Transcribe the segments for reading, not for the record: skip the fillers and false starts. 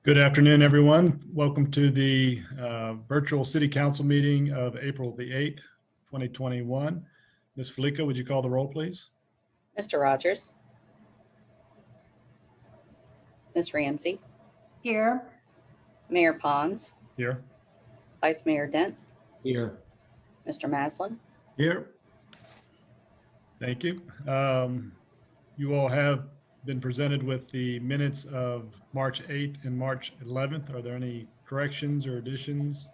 Good afternoon, everyone. Welcome to the virtual City Council meeting of April the 8th, 2021. Ms. Felica, would you call the roll, please? Mr. Rogers. Ms. Ramsey. Here. Mayor Pons. Here. Vice Mayor Dent. Here. Mr. Maslin. Here. Thank you. You all have been presented with the minutes of March 8th and March 11th. Are there any corrections or additions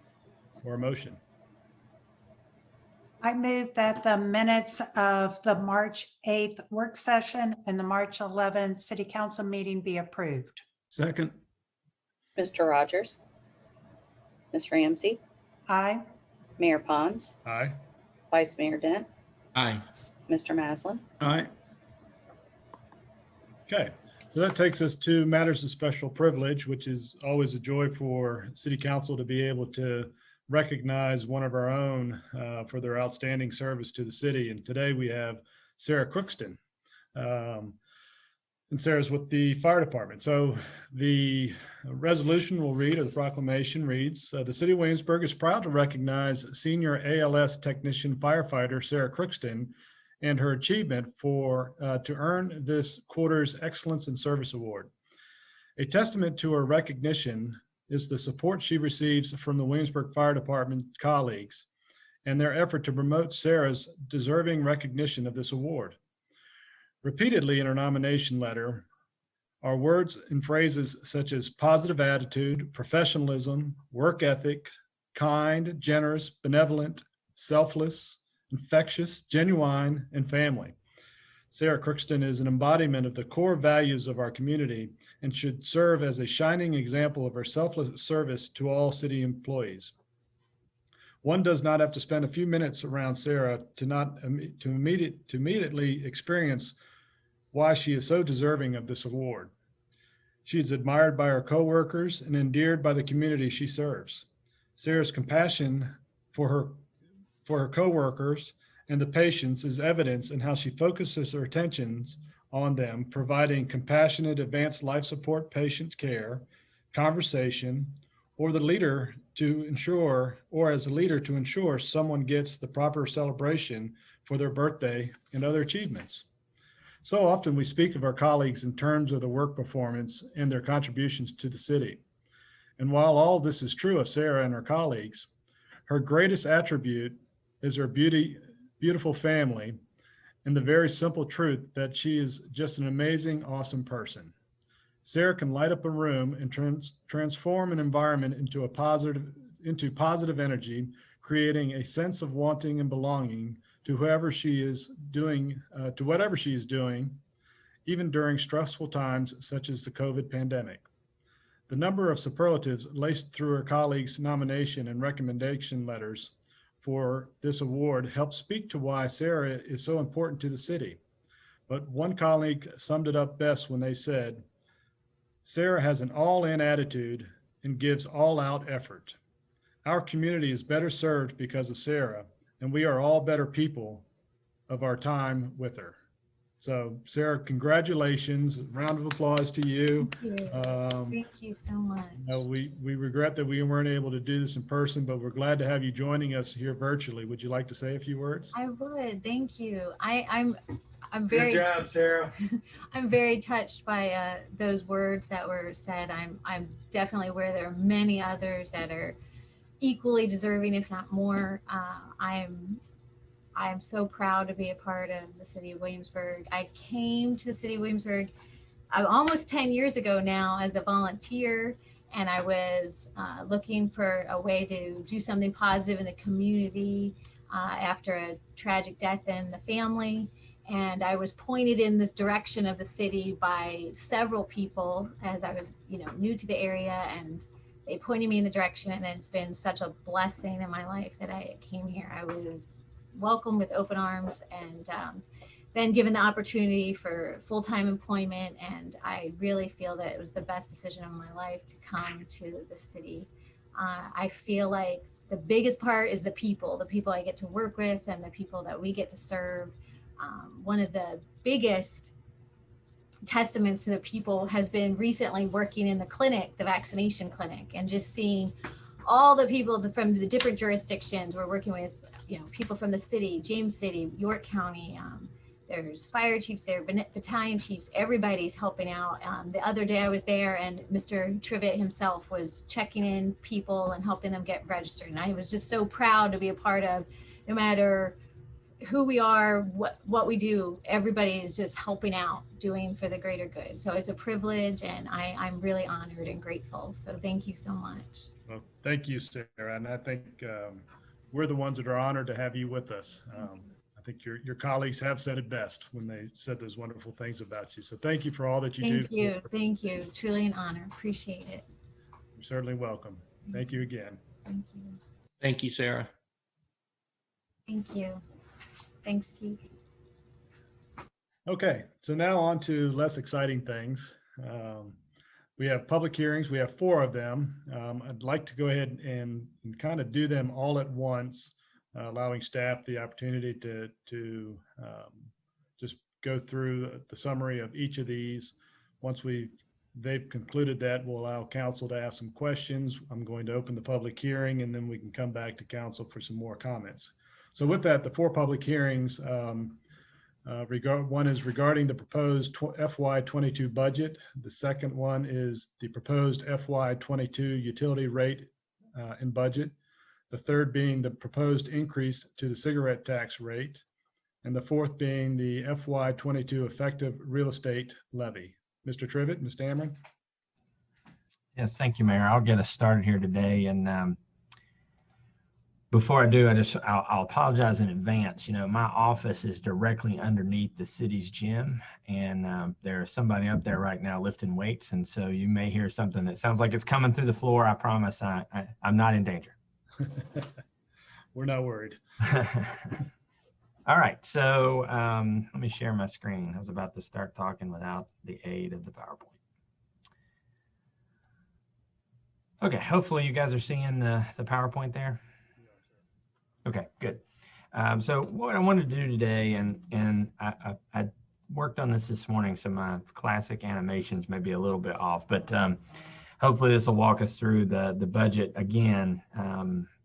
or a motion? I move that the minutes of the March 8th work session and the March 11th City Council meeting be approved. Second. Mr. Rogers. Ms. Ramsey. Aye. Mayor Pons. Aye. Vice Mayor Dent. Aye. Mr. Maslin. Aye. Okay, so that takes us to matters of special privilege, which is always a joy for City Council to be able to recognize one of our own for their outstanding service to the city. And today we have Sarah Crookston. And Sarah's with the fire department. So the resolution will read, or the proclamation reads, the City of Williamsburg is proud to recognize senior ALS technician firefighter Sarah Crookston and her achievement to earn this quarter's Excellence in Service Award. A testament to her recognition is the support she receives from the Williamsburg Fire Department colleagues and their effort to promote Sarah's deserving recognition of this award. Repeatedly in her nomination letter are words and phrases such as positive attitude, professionalism, work ethic, kind, generous, benevolent, selfless, infectious, genuine, and family. Sarah Crookston is an embodiment of the core values of our community and should serve as a shining example of her selfless service to all city employees. One does not have to spend a few minutes around Sarah to immediately experience why she is so deserving of this award. She is admired by her coworkers and endeared by the community she serves. Sarah's compassion for her coworkers and the patients is evidence in how she focuses her attentions on them, providing compassionate advanced life support, patient care, conversation, or as a leader to ensure someone gets the proper celebration for their birthday and other achievements. So often we speak of our colleagues in terms of the work performance and their contributions to the city. And while all this is true of Sarah and her colleagues, her greatest attribute is her beautiful family and the very simple truth that she is just an amazing, awesome person. Sarah can light up a room and transform an environment into positive energy, creating a sense of wanting and belonging to whatever she is doing, even during stressful times such as the COVID pandemic. The number of superlatives laced through her colleagues' nomination and recommendation letters for this award helps speak to why Sarah is so important to the city. But one colleague summed it up best when they said, Sarah has an all-in attitude and gives all-out effort. Our community is better served because of Sarah, and we are all better people of our time with her. So Sarah, congratulations. Round of applause to you. Thank you. Thank you so much. We regret that we weren't able to do this in person, but we're glad to have you joining us here virtually. Would you like to say a few words? I would. Thank you. I'm very Good job, Sarah. I'm very touched by those words that were said. I'm definitely aware there are many others that are equally deserving, if not more. I'm so proud to be a part of the city of Williamsburg. I came to the city of Williamsburg almost 10 years ago now as a volunteer, and I was looking for a way to do something positive in the community after a tragic death in the family. And I was pointed in this direction of the city by several people as I was, new to the area, and they pointed me in the direction, and it's been such a blessing in my life that I came here. I was welcomed with open arms, and then given the opportunity for full-time employment. And I really feel that it was the best decision of my life to come to the city. I feel like the biggest part is the people I get to work with and the people that we get to serve. One of the biggest testaments to the people has been recently working in the clinic, the vaccination clinic, and just seeing all the people from the different jurisdictions. We're working with, people from the city, James City, York County. There's fire chiefs there, battalion chiefs, everybody's helping out. The other day I was there and Mr. Trivette himself was checking in people and helping them get registered. And I was just so proud to be a part of, no matter who we are, what we do, everybody is just helping out, doing for the greater good. So it's a privilege, and I'm really honored and grateful. So thank you so much. Well, thank you, Sarah. And I think we're the ones that are honored to have you with us. I think your colleagues have said it best when they said those wonderful things about you. So thank you for all that you do. Thank you. Truly an honor. Appreciate it. You're certainly welcome. Thank you again. Thank you. Thank you, Sarah. Thank you. Thanks, Chief. Okay, so now on to less exciting things. We have public hearings. We have 4 of them. I'd like to go ahead and kind of do them all at once, allowing staff the opportunity to just go through the summary of each of these. Once they've concluded that, we'll allow council to ask some questions. I'm going to open the public hearing, and then we can come back to council for some more comments. So with that, the 4 public hearings, one is regarding the proposed FY22 budget. The second one is the proposed FY22 utility rate and budget. The third being the proposed increase to the cigarette tax rate. And the fourth being the FY22 effective real estate levy. Mr. Trivette, Ms. Dameron. Yes, thank you, Mayor. I'll get us started here today. And before I do, I'll apologize in advance. My office is directly underneath the city's gym, and there's somebody up there right now lifting weights. And so you may hear something that sounds like it's coming through the floor. I promise I'm not in danger. We're not worried. All right, so let me share my screen. I was about to start talking without the aid of the PowerPoint. Okay, hopefully you guys are seeing the PowerPoint there. Okay, good. So what I wanted to do today, and I worked on this morning, so my classic animations may be a little bit off, but hopefully this will walk us through the budget again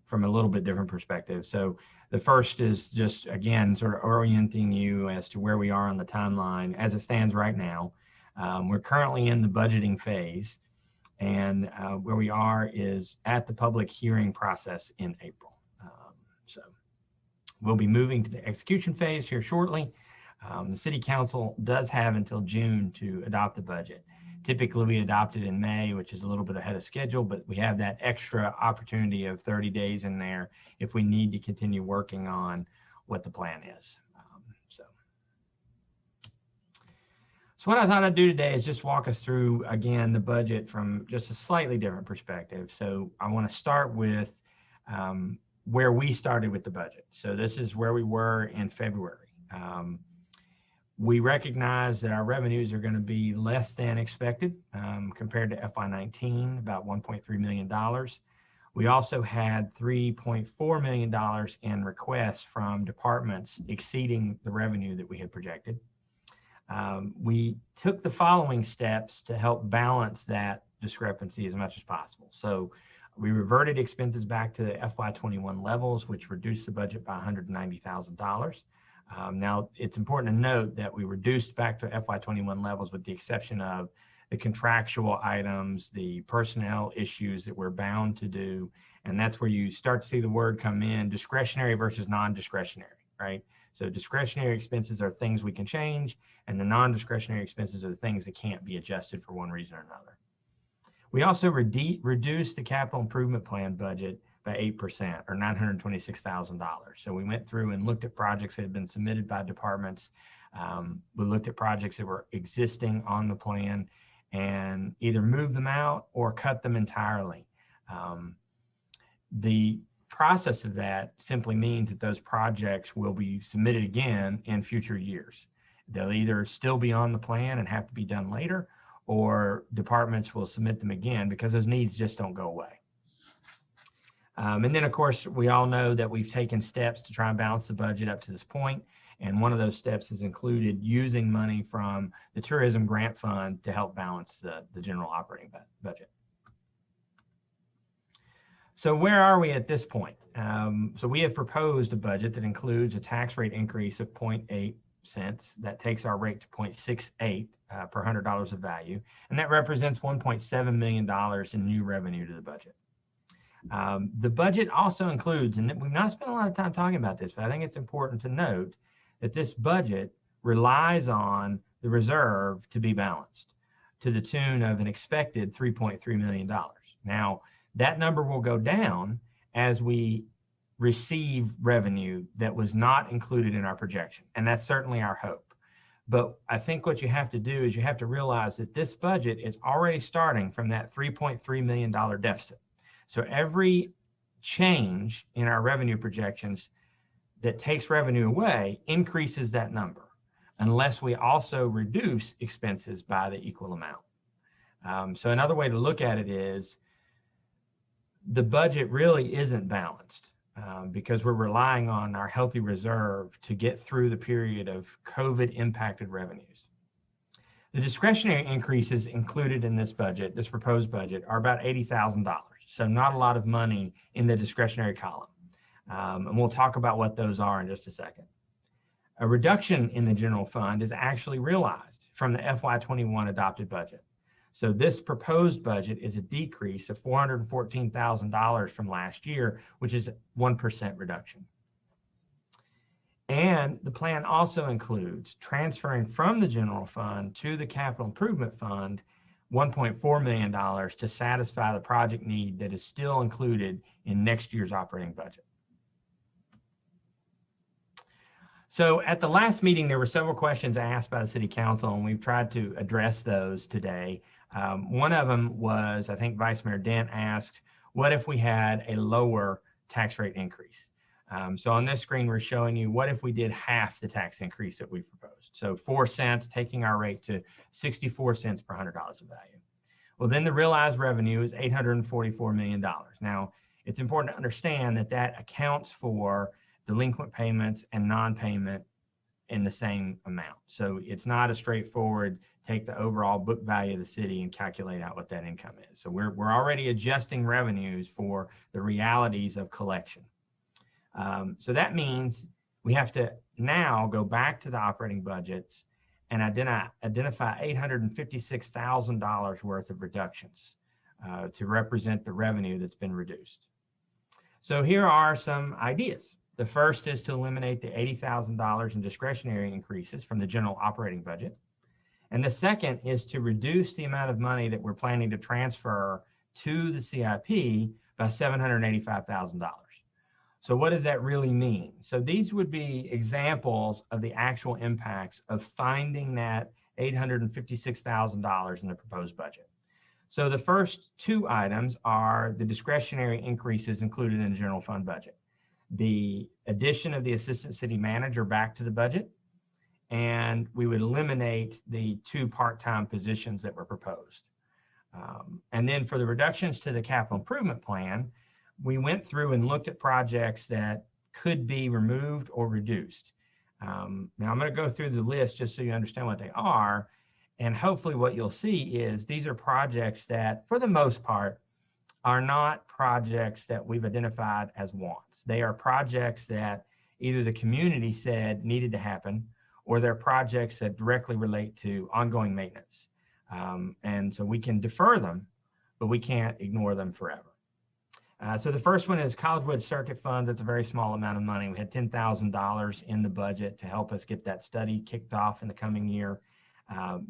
from a little bit different perspective. So the first is just, again, sort of orienting you as to where we are on the timeline as it stands right now. We're currently in the budgeting phase, and where we are is at the public hearing process in April. So we'll be moving to the execution phase here shortly. The City Council does have until June to adopt the budget. Typically, we adopt it in May, which is a little bit ahead of schedule, but we have that extra opportunity of 30 days in there if we need to continue working on what the plan is. So what I thought I'd do today is just walk us through, again, the budget from just a slightly different perspective. So I want to start with where we started with the budget. So this is where we were in February. We recognize that our revenues are going to be less than expected compared to FY19, about $1.3 million. We also had $3.4 million in requests from departments exceeding the revenue that we had projected. We took the following steps to help balance that discrepancy as much as possible. So we reverted expenses back to the FY21 levels, which reduced the budget by $190,000. Now, it's important to note that we reduced back to FY21 levels with the exception of the contractual items, the personnel issues that we're bound to do. And that's where you start to see the word come in, discretionary versus non-discretionary, right? So discretionary expenses are things we can change, and the non-discretionary expenses are the things that can't be adjusted for one reason or another. We also reduced the capital improvement plan budget by 8%, or $926,000. So we went through and looked at projects that had been submitted by departments. We looked at projects that were existing on the plan and either moved them out or cut them entirely. The process of that simply means that those projects will be submitted again in future years. They'll either still be on the plan and have to be done later, or departments will submit them again because those needs just don't go away. And then, of course, we all know that we've taken steps to try and balance the budget up to this point. And one of those steps is included using money from the tourism grant fund to help balance the general operating budget. So where are we at this point? So we have proposed a budget that includes a tax rate increase of 0.8 cents. That takes our rate to 0.68 per $100 of value. And that represents $1.7 million in new revenue to the budget. The budget also includes, and we've not spent a lot of time talking about this, but I think it's important to note that this budget relies on the reserve to be balanced to the tune of an expected $3.3 million. Now, that number will go down as we receive revenue that was not included in our projection. And that's certainly our hope. But I think what you have to do is you have to realize that this budget is already starting from that $3.3 million deficit. So every change in our revenue projections that takes revenue away increases that number, unless we also reduce expenses by the equal amount. So another way to look at it is the budget really isn't balanced because we're relying on our healthy reserve to get through the period of COVID impacted revenues. The discretionary increases included in this budget, this proposed budget, are about $80,000. So not a lot of money in the discretionary column. And we'll talk about what those are in just a second. A reduction in the general fund is actually realized from the FY21 adopted budget. So this proposed budget is a decrease of $414,000 from last year, which is a 1% reduction. And the plan also includes transferring from the general fund to the capital improvement fund $1.4 million to satisfy the project need that is still included in next year's operating budget. So at the last meeting, there were several questions asked by the City Council, and we've tried to address those today. One of them was, I think Vice Mayor Dent asked, what if we had a lower tax rate increase? So on this screen, we're showing you what if we did half the tax increase that we proposed. So 4 cents, taking our rate to 64 cents per $100 of value. Well, then the realized revenue is $844 million. Now, it's important to understand that that accounts for delinquent payments and non-payment in the same amount. So it's not a straightforward take the overall book value of the city and calculate out what that income is. So we're already adjusting revenues for the realities of collection. So that means we have to now go back to the operating budgets and identify $856,000 worth of reductions to represent the revenue that's been reduced. So here are some ideas. The first is to eliminate the $80,000 in discretionary increases from the general operating budget. And the second is to reduce the amount of money that we're planning to transfer to the CIP by $785,000. So what does that really mean? So these would be examples of the actual impacts of finding that $856,000 in the proposed budget. So the first two items are the discretionary increases included in the general fund budget. The addition of the assistant city manager back to the budget, and we would eliminate the 2 part-time positions that were proposed. And then for the reductions to the capital improvement plan, we went through and looked at projects that could be removed or reduced. Now I'm going to go through the list just so you understand what they are. And hopefully what you'll see is these are projects that, for the most part, are not projects that we've identified as wants. They are projects that either the community said needed to happen, or they're projects that directly relate to ongoing maintenance. And so we can defer them, but we can't ignore them forever. So the first one is Collegewood Circuit Funds. That's a very small amount of money. We had $10,000 in the budget to help us get that study kicked off in the coming year.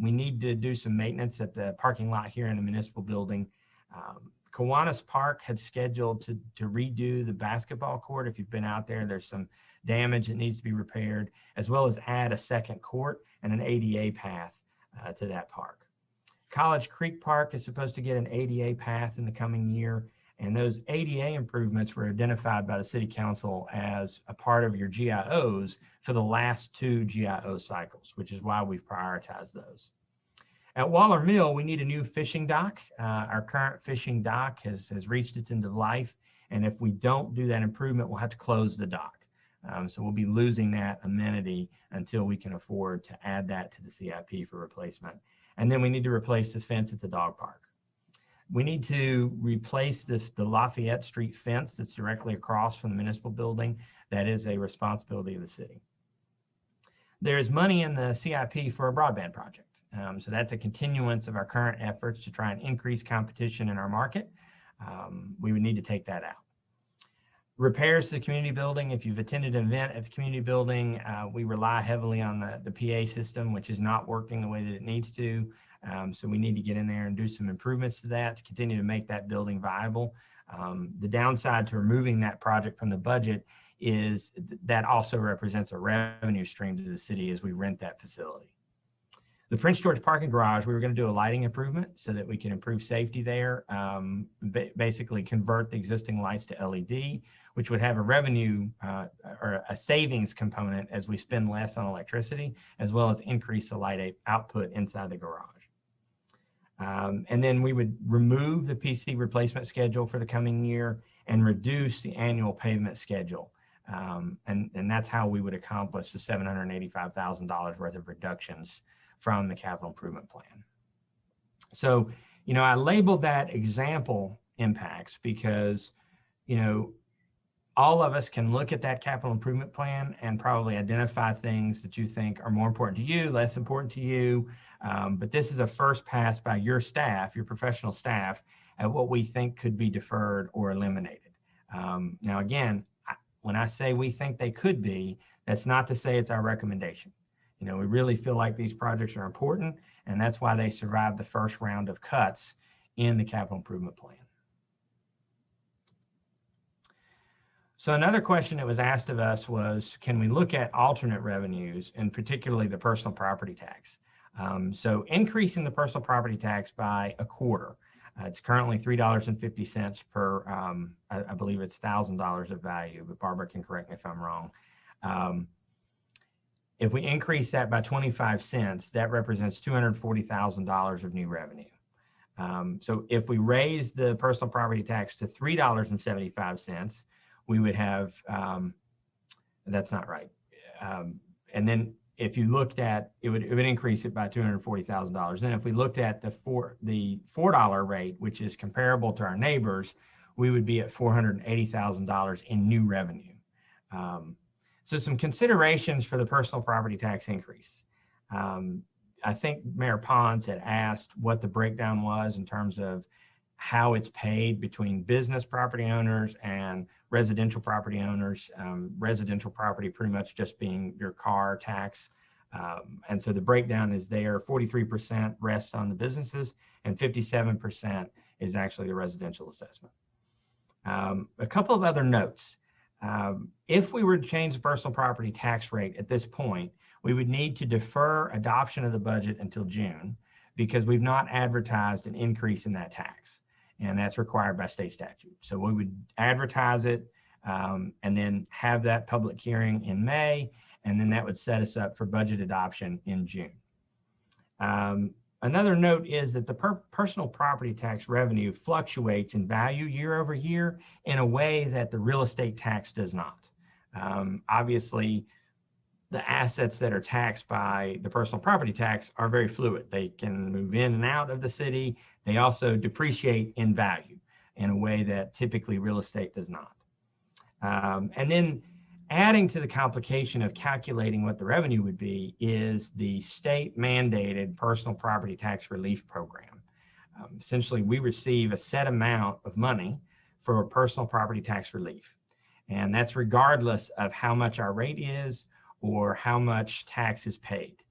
We need to do some maintenance at the parking lot here in the municipal building. Kiwanis Park had scheduled to redo the basketball court. If you've been out there, there's some damage that needs to be repaired, as well as add a second court and an ADA path to that park. College Creek Park is supposed to get an ADA path in the coming year, and those ADA improvements were identified by the City Council as a part of your GIOs for the last 2 GIO cycles, which is why we've prioritized those. At Waller Mill, we need a new fishing dock. Our current fishing dock has reached its end of life, and if we don't do that improvement, we'll have to close the dock. So we'll be losing that amenity until we can afford to add that to the CIP for replacement. And then we need to replace the fence at the dog park. We need to replace the Lafayette Street fence that's directly across from the municipal building. That is a responsibility of the city. There is money in the CIP for a broadband project. So that's a continuance of our current efforts to try and increase competition in our market. We would need to take that out. Repairs to the community building. If you've attended an event at the community building, we rely heavily on the PA system, which is not working the way that it needs to. So we need to get in there and do some improvements to that to continue to make that building viable. The downside to removing that project from the budget is that also represents a revenue stream to the city as we rent that facility. The Prince George parking garage, we were going to do a lighting improvement so that we can improve safety there, basically convert the existing lights to LED, which would have a revenue or a savings component as we spend less on electricity, as well as increase the light output inside the garage. And then we would remove the PC replacement schedule for the coming year and reduce the annual pavement schedule. And that's how we would accomplish the $785,000 worth of reductions from the capital improvement plan. So, I labeled that example impacts because, all of us can look at that capital improvement plan and probably identify things that you think are more important to you, less important to you. But this is a first pass by your staff, your professional staff, at what we think could be deferred or eliminated. Now, again, when I say we think they could be, that's not to say it's our recommendation. We really feel like these projects are important, and that's why they survived the first round of cuts in the capital improvement plan. So another question that was asked of us was, can we look at alternate revenues, and particularly the personal property tax? So increasing the personal property tax by a quarter. It's currently $3.50 per, I believe it's $1,000 of value, but Barbara can correct me if I'm wrong. If we increase that by 25 cents, that represents $240,000 of new revenue. So if we raise the personal property tax to $3.75, we would have, that's not right. And then if you looked at, it would increase it by $240,000. Then if we looked at the $4 rate, which is comparable to our neighbors, we would be at $480,000 in new revenue. So some considerations for the personal property tax increase. I think Mayor Pons had asked what the breakdown was in terms of how it's paid between business property owners and residential property owners. Residential property pretty much just being your car tax. And so the breakdown is there. 43% rests on the businesses and 57% is actually the residential assessment. A couple of other notes. If we were to change the personal property tax rate at this point, we would need to defer adoption of the budget until June because we've not advertised an increase in that tax, and that's required by state statute. So we would advertise it and then have that public hearing in May, and then that would set us up for budget adoption in June. Another note is that the personal property tax revenue fluctuates in value year over year in a way that the real estate tax does not. Obviously, the assets that are taxed by the personal property tax are very fluid. They can move in and out of the city. They also depreciate in value in a way that typically real estate does not. And then adding to the complication of calculating what the revenue would be is the state mandated personal property tax relief program. Essentially, we receive a set amount of money for personal property tax relief. And that's regardless of how much our rate is or how much tax is paid.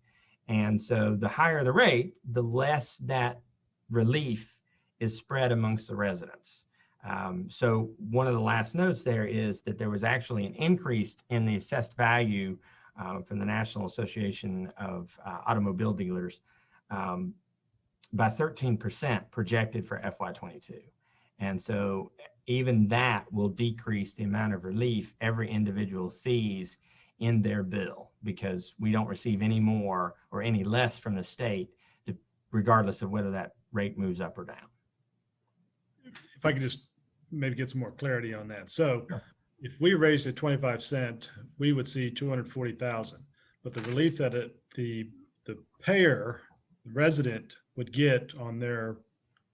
And so the higher the rate, the less that relief is spread amongst the residents. So one of the last notes there is that there was actually an increase in the assessed value from the National Association of Automobile Dealers by 13% projected for FY22. And so even that will decrease the amount of relief every individual sees in their bill because we don't receive any more or any less from the state, regardless of whether that rate moves up or down. If I could just maybe get some more clarity on that. So, Sure. if we raised it 25 cent, we would see 240,000. But the relief that the payer, the resident would get on their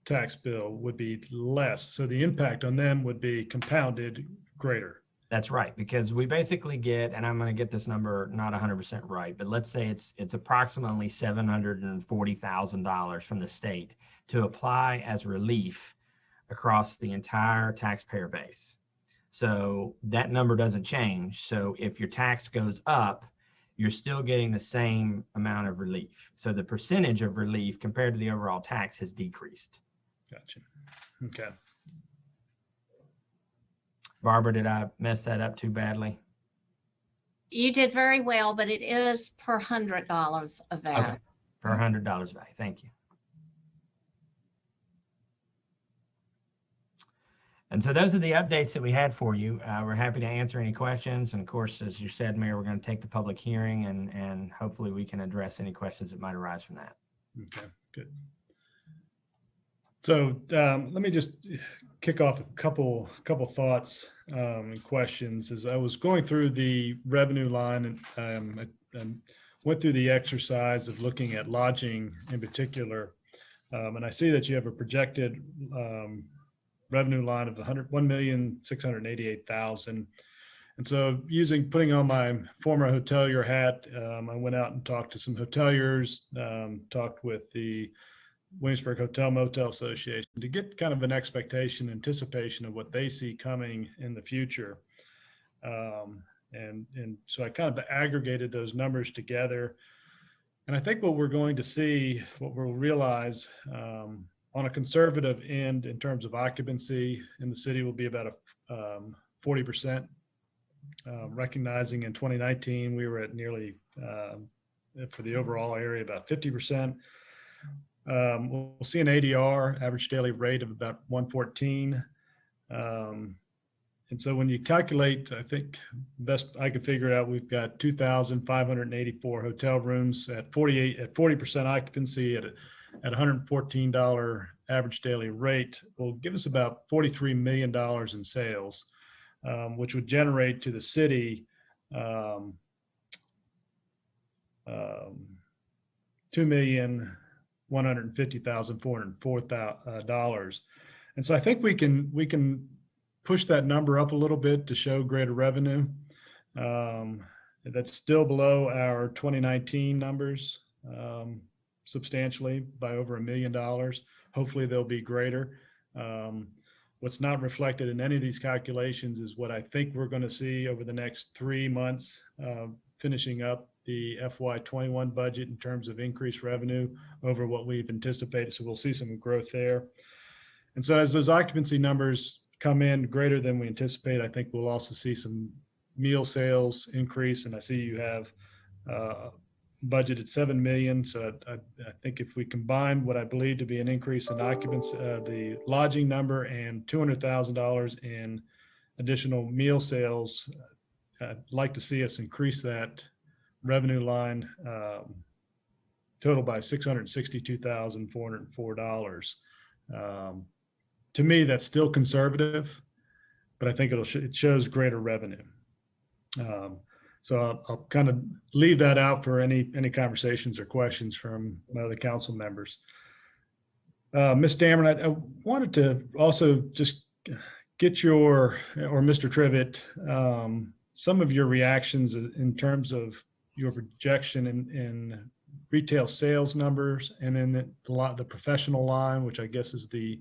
tax bill would be less. So the impact on them would be compounded greater. That's right, because we basically get, and I'm going to get this number not 100% right, but let's say it's approximately $740,000 from the state to apply as relief across the entire taxpayer base. So that number doesn't change. So if your tax goes up, you're still getting the same amount of relief. So the percentage of relief compared to the overall tax has decreased. Gotcha. Okay. Barbara, did I mess that up too badly? You did very well, but it is per $100 of that. Okay, per $100 value. Thank you. And so those are the updates that we had for you. We're happy to answer any questions. And of course, as you said, Mayor, we're going to take the public hearing and hopefully we can address any questions that might arise from that. Okay, good. So let me just kick off a couple thoughts and questions. As I was going through the revenue line and went through the exercise of looking at lodging in particular, and I see that you have a projected revenue line of $1,688,000. And so putting on my former hotelier hat, I went out and talked to some hoteliers, talked with the Williamsburg Hotel Motel Association to get kind of an anticipation of what they see coming in the future. And so I kind of aggregated those numbers together. And I think what we're going to see, what we'll realize on a conservative end in terms of occupancy in the city will be about 40%. Recognizing in 2019, we were at nearly, for the overall area, about 50%. We'll see an ADR, average daily rate, of about 114. And so when you calculate, I think best I could figure it out, we've got 2,584 hotel rooms at 40% occupancy at $114 average daily rate will give us about $43 million in sales, which would generate to the city $2,150,404. And so I think we can push that number up a little bit to show greater revenue. That's still below our 2019 numbers substantially by over $1 million. Hopefully they'll be greater. What's not reflected in any of these calculations is what I think we're going to see over the next 3 months, finishing up the FY21 budget in terms of increased revenue over what we've anticipated. So we'll see some growth there. And so as those occupancy numbers come in greater than we anticipate, I think we'll also see some meal sales increase. And I see you have budgeted $7 million. So I think if we combine what I believe to be an increase in occupancy, the lodging number, and $200,000 in additional meal sales, I'd like to see us increase that revenue line total by $662,404. To me, that's still conservative, but I think it shows greater revenue. So I'll kind of leave that out for any conversations or questions from my other council members. Ms. Dameron, I wanted to also just get or Mr. Trivette, some of your reactions in terms of your projection in retail sales numbers, and then the professional line, which I guess is the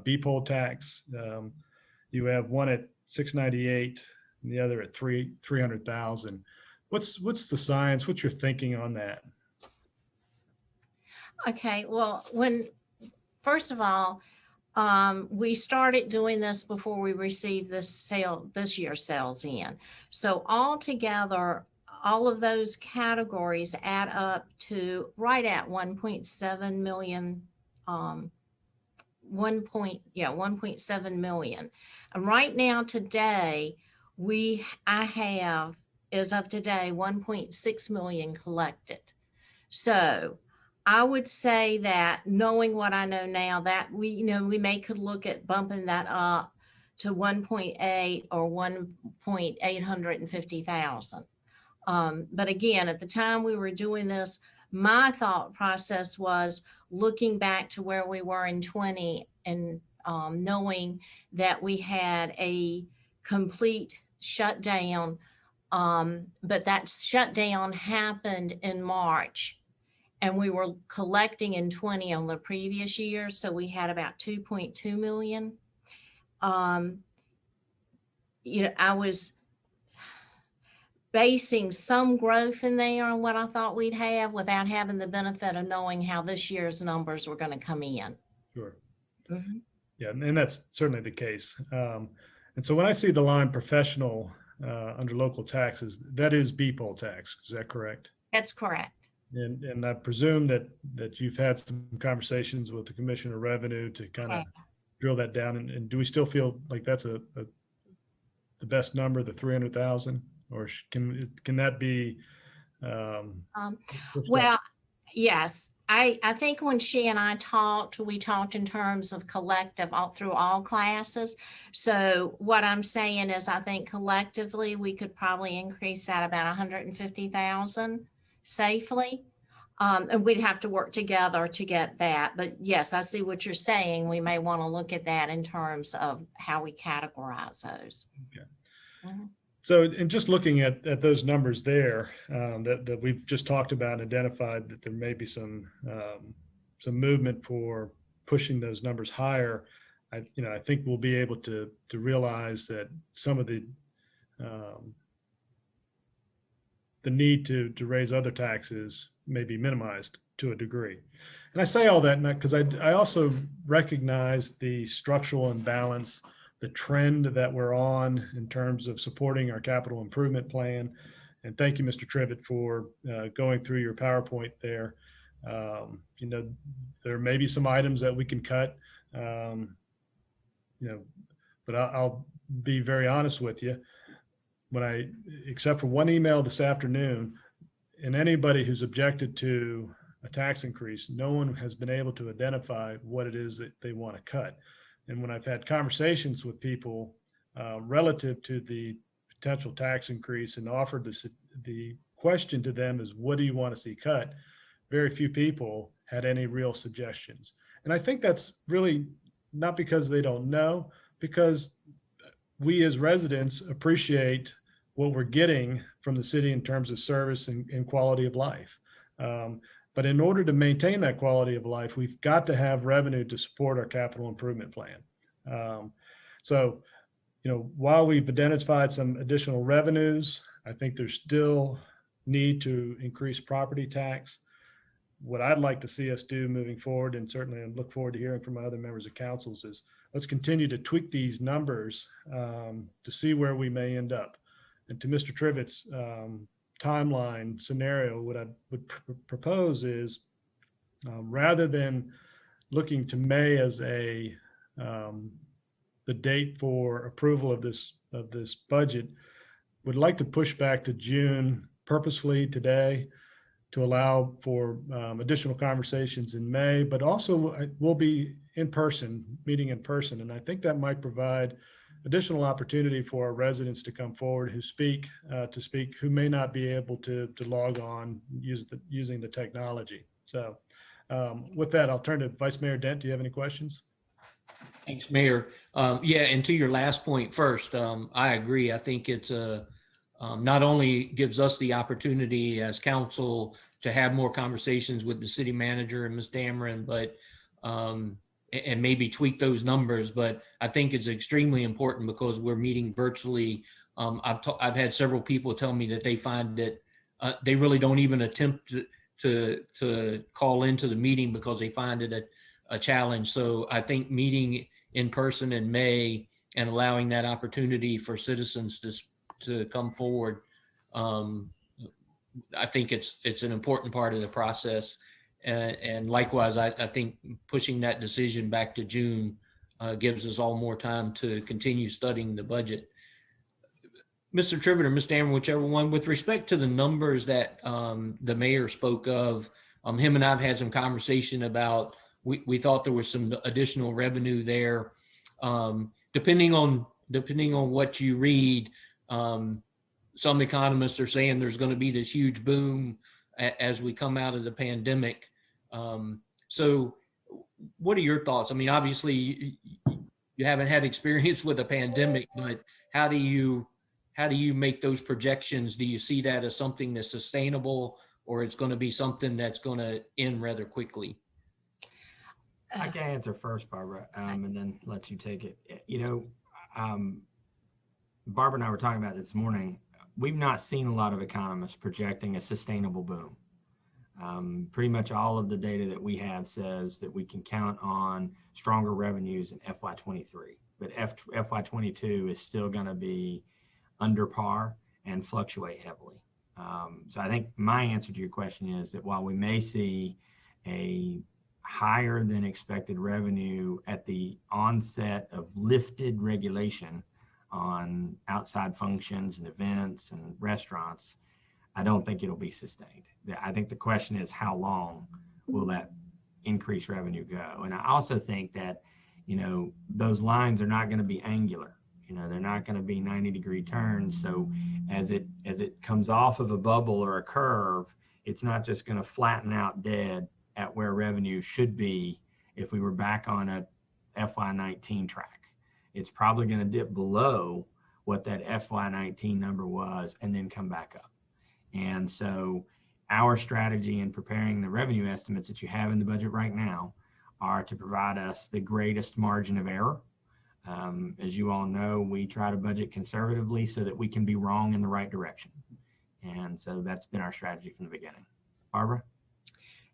B-poll tax. You have one at 698 and the other at 300,000. What's the science? What's your thinking on that? Okay, well, first of all, we started doing this before we received this year's sales in. So altogether, all of those categories add up to right at 1.7 million. 1.7 million. And right now today, I have, as of today, 1.6 million collected. So I would say that, knowing what I know now, that we could look at bumping that up to 1.8 or 1.850,000. But again, at the time we were doing this, my thought process was looking back to where we were in 20 and knowing that we had a complete shutdown. But that shutdown happened in March, and we were collecting in 20 on the previous year. So we had about 2.2 million. You know, I was basing some growth in there on what I thought we'd have without having the benefit of knowing how this year's numbers were going to come in. Sure. Mhm. Yeah, and that's certainly the case. And so when I see the line professional under local taxes, that is B-poll tax. Is that correct? That's correct. And I presume that you've had some conversations with the Commissioner of Revenue to kind of drill that down. And do we still feel like that's the best number, the 300,000, or can that be? Well, yes, I think when she and I talked, we talked in terms of collective through all classes. So what I'm saying is I think collectively we could probably increase that about 150,000 safely. And we'd have to work together to get that. But yes, I see what you're saying. We may want to look at that in terms of how we categorize those. Okay. Mhm. So, and just looking at those numbers there that we've just talked about and identified that there may be some movement for pushing those numbers higher, I think we'll be able to realize that some of the need to raise other taxes may be minimized to a degree. And I say all that because I also recognize the structural imbalance, the trend that we're on in terms of supporting our capital improvement plan. And thank you, Mr. Trivette, for going through your PowerPoint there. There may be some items that we can cut, but I'll be very honest with you. Except for one email this afternoon, and anybody who's objected to a tax increase, no one has been able to identify what it is that they want to cut. And when I've had conversations with people relative to the potential tax increase and offered the question to them is, what do you want to see cut? Very few people had any real suggestions. And I think that's really not because they don't know, because we as residents appreciate what we're getting from the city in terms of service and quality of life. But in order to maintain that quality of life, we've got to have revenue to support our capital improvement plan. So, while we've identified some additional revenues, I think there's still need to increase property tax. What I'd like to see us do moving forward, and certainly I look forward to hearing from my other members of councils, is let's continue to tweak these numbers to see where we may end up. And to Mr. Trivette's timeline scenario, what I would propose is rather than looking to May as the date for approval of this budget, would like to push back to June purposefully today to allow for additional conversations in May, but also we'll be meeting in person. And I think that might provide additional opportunity for our residents to come forward who who may not be able to log on using the technology. So with that, I'll turn to Vice Mayor Dent. Do you have any questions? Thanks, Mayor. Yeah, and to your last point first, I agree. I think it's not only gives us the opportunity as council to have more conversations with the city manager and Ms. Dameron, but and maybe tweak those numbers, but I think it's extremely important because we're meeting virtually. I've had several people tell me that they find that they really don't even attempt to call into the meeting because they find it a challenge. So I think meeting in person in May and allowing that opportunity for citizens to come forward, I think it's an important part of the process. And likewise, I think pushing that decision back to June gives us all more time to continue studying the budget. Mr. Trivette or Ms. Dameron, whichever one, with respect to the numbers that the mayor spoke of, him and I've had some conversation about, we thought there was some additional revenue there. Depending on depending on what you read, some economists are saying there's going to be this huge boom as we come out of the pandemic. So what are your thoughts? I mean, obviously you haven't had experience with a pandemic, but how do you make those projections? Do you see that as something that's sustainable, or it's going to be something that's going to end rather quickly? I can answer first, Barbara, and then let you take it. Barbara and I were talking about this morning. We've not seen a lot of economists projecting a sustainable boom. Pretty much all of the data that we have says that we can count on stronger revenues in FY23, but FY22 is still going to be under par and fluctuate heavily. So I think my answer to your question is that while we may see a higher than expected revenue at the onset of lifted regulation on outside functions and events and restaurants, I don't think it'll be sustained. I think the question is, how long will that increased revenue go? And I also think that, those lines are not going to be angular. They're not going to be 90-degree turns. So as it comes off of a bubble or a curve, it's not just going to flatten out dead at where revenue should be if we were back on a FY19 track. It's probably going to dip below what that FY19 number was and then come back up. And so our strategy in preparing the revenue estimates that you have in the budget right now are to provide us the greatest margin of error. As you all know, we try to budget conservatively so that we can be wrong in the right direction. And so that's been our strategy from the beginning. Barbara?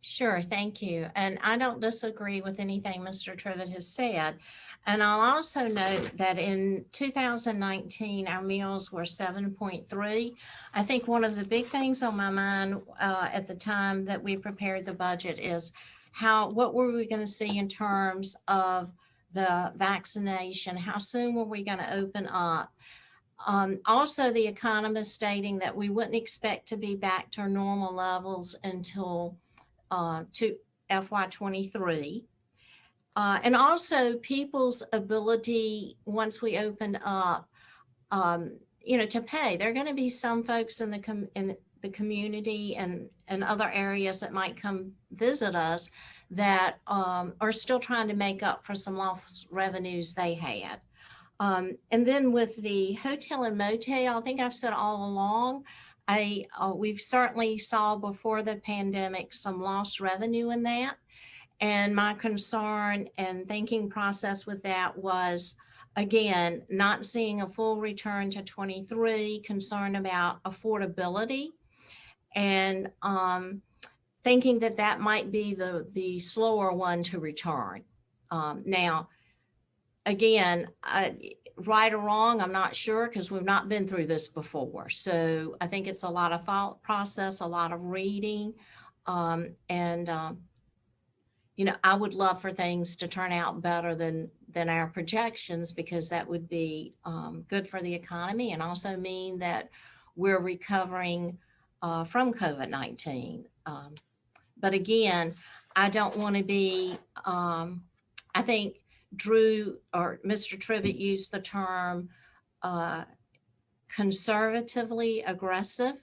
Sure, thank you. And I don't disagree with anything Mr. Trivette has said. And I'll also note that in 2019, our meals were 7.3. I think one of the big things on my mind at the time that we prepared the budget is what were we going to see in terms of the vaccination? How soon were we going to open up? Also, the economist stating that we wouldn't expect to be back to our normal levels until to FY23. And also people's ability, once we open up, to pay. There are going to be some folks in the community and other areas that might come visit us that are still trying to make up for some lost revenues they had. And then with the hotel and motel, I think I've said all along, we've certainly saw before the pandemic some lost revenue in that. And my concern and thinking process with that was, again, not seeing a full return to 23, concerned about affordability, and thinking that might be the slower one to return. Now, again, right or wrong, I'm not sure, because we've not been through this before. So I think it's a lot of thought process, a lot of reading. I would love for things to turn out better than our projections, because that would be good for the economy and also mean that we're recovering from COVID-19. But again, I don't want to be, I think Drew or Mr. Trivette used the term conservatively aggressive.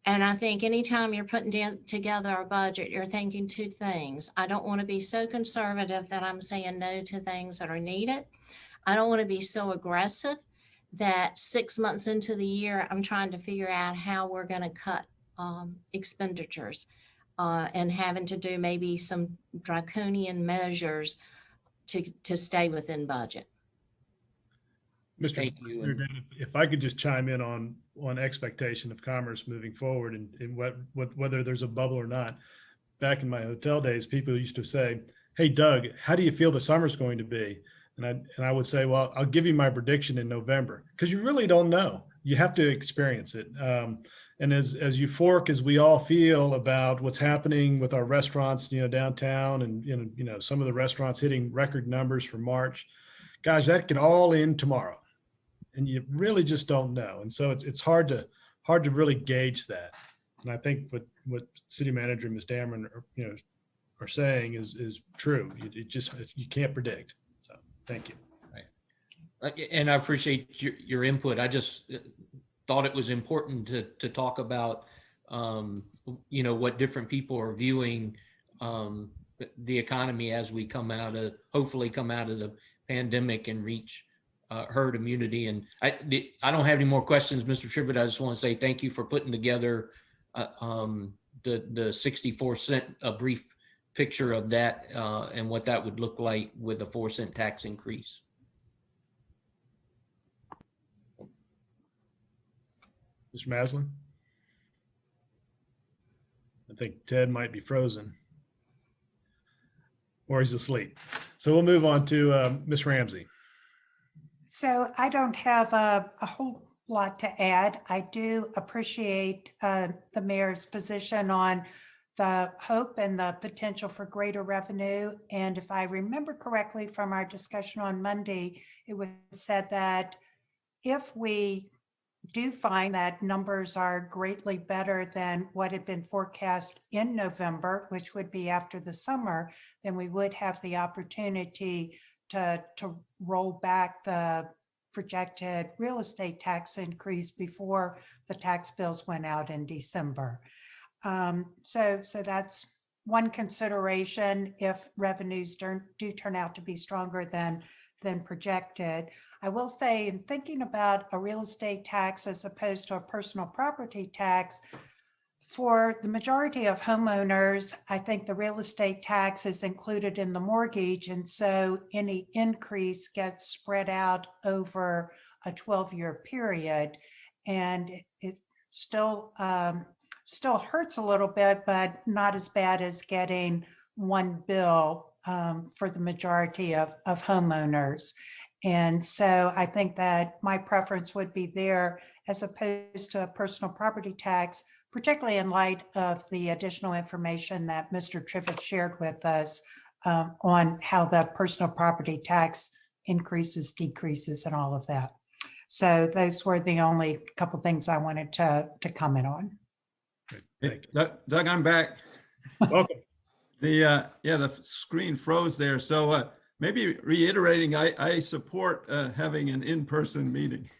And I think anytime you're putting together a budget, you're thinking two things. I don't want to be so conservative that I'm saying no to things that are needed. I don't want to be so aggressive that 6 months into the year, I'm trying to figure out how we're going to cut expenditures and having to do maybe some draconian measures to stay within budget. Mr. Thank you. President, if I could just chime in on expectation of commerce moving forward and whether there's a bubble or not. Back in my hotel days, people used to say, "Hey, Doug, how do you feel the summer's going to be?" And I would say, "Well, I'll give you my prediction in November," because you really don't know. You have to experience it. And as euphoric as we all feel about what's happening with our restaurants, downtown, and some of the restaurants hitting record numbers for March, guys, that could all end tomorrow. And you really just don't know. And so it's hard to really gauge that. And I think what City Manager and Ms. Dameron are saying is true. You can't predict. So thank you. And I appreciate your input. I just thought it was important to talk about, what different people are viewing the economy as we hopefully come out of the pandemic and reach herd immunity. And I don't have any more questions, Mr. Trivette. I just want to say thank you for putting together the 64 cent, a brief picture of that and what that would look like with a 4-cent tax increase. Mr. Maslin? I think Ted might be frozen. Or he's asleep. So we'll move on to Ms. Ramsey. So I don't have a whole lot to add. I do appreciate the mayor's position on the hope and the potential for greater revenue. And if I remember correctly from our discussion on Monday, it was said that if we do find that numbers are greatly better than what had been forecast in November, which would be after the summer, then we would have the opportunity to roll back the projected real estate tax increase before the tax bills went out in December. So that's one consideration if revenues do turn out to be stronger than projected. I will say, in thinking about a real estate tax as opposed to a personal property tax, for the majority of homeowners, I think the real estate tax is included in the mortgage. And so any increase gets spread out over a 12-year period. And it still hurts a little bit, but not as bad as getting one bill for the majority of homeowners. And so I think that my preference would be there as opposed to a personal property tax, particularly in light of the additional information that Mr. Trivette shared with us on how the personal property tax increases, decreases, and all of that. So those were the only couple things I wanted to comment on. Thank you. Doug, I'm back. Welcome. The screen froze there. So maybe reiterating, I support having an in-person meeting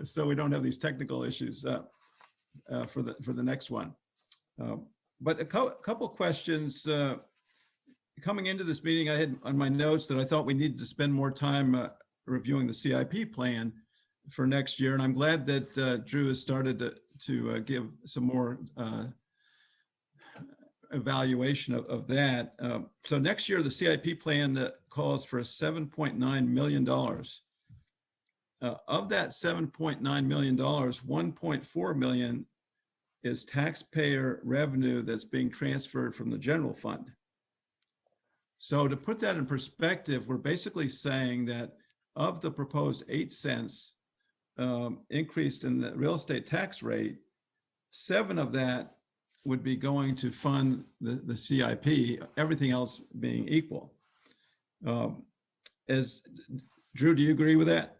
so we don't have these technical issues for the next one. But a couple questions coming into this meeting. I had on my notes that I thought we needed to spend more time reviewing the CIP plan for next year, and I'm glad that Drew has started to give some more evaluation of that. So next year, the CIP plan calls for $7.9 million. Of that $7.9 million, $1.4 million is taxpayer revenue that's being transferred from the general fund. So to put that in perspective, we're basically saying that of the proposed 8 cents increased in the real estate tax rate, 7 of that would be going to fund the CIP, everything else being equal. Drew, do you agree with that?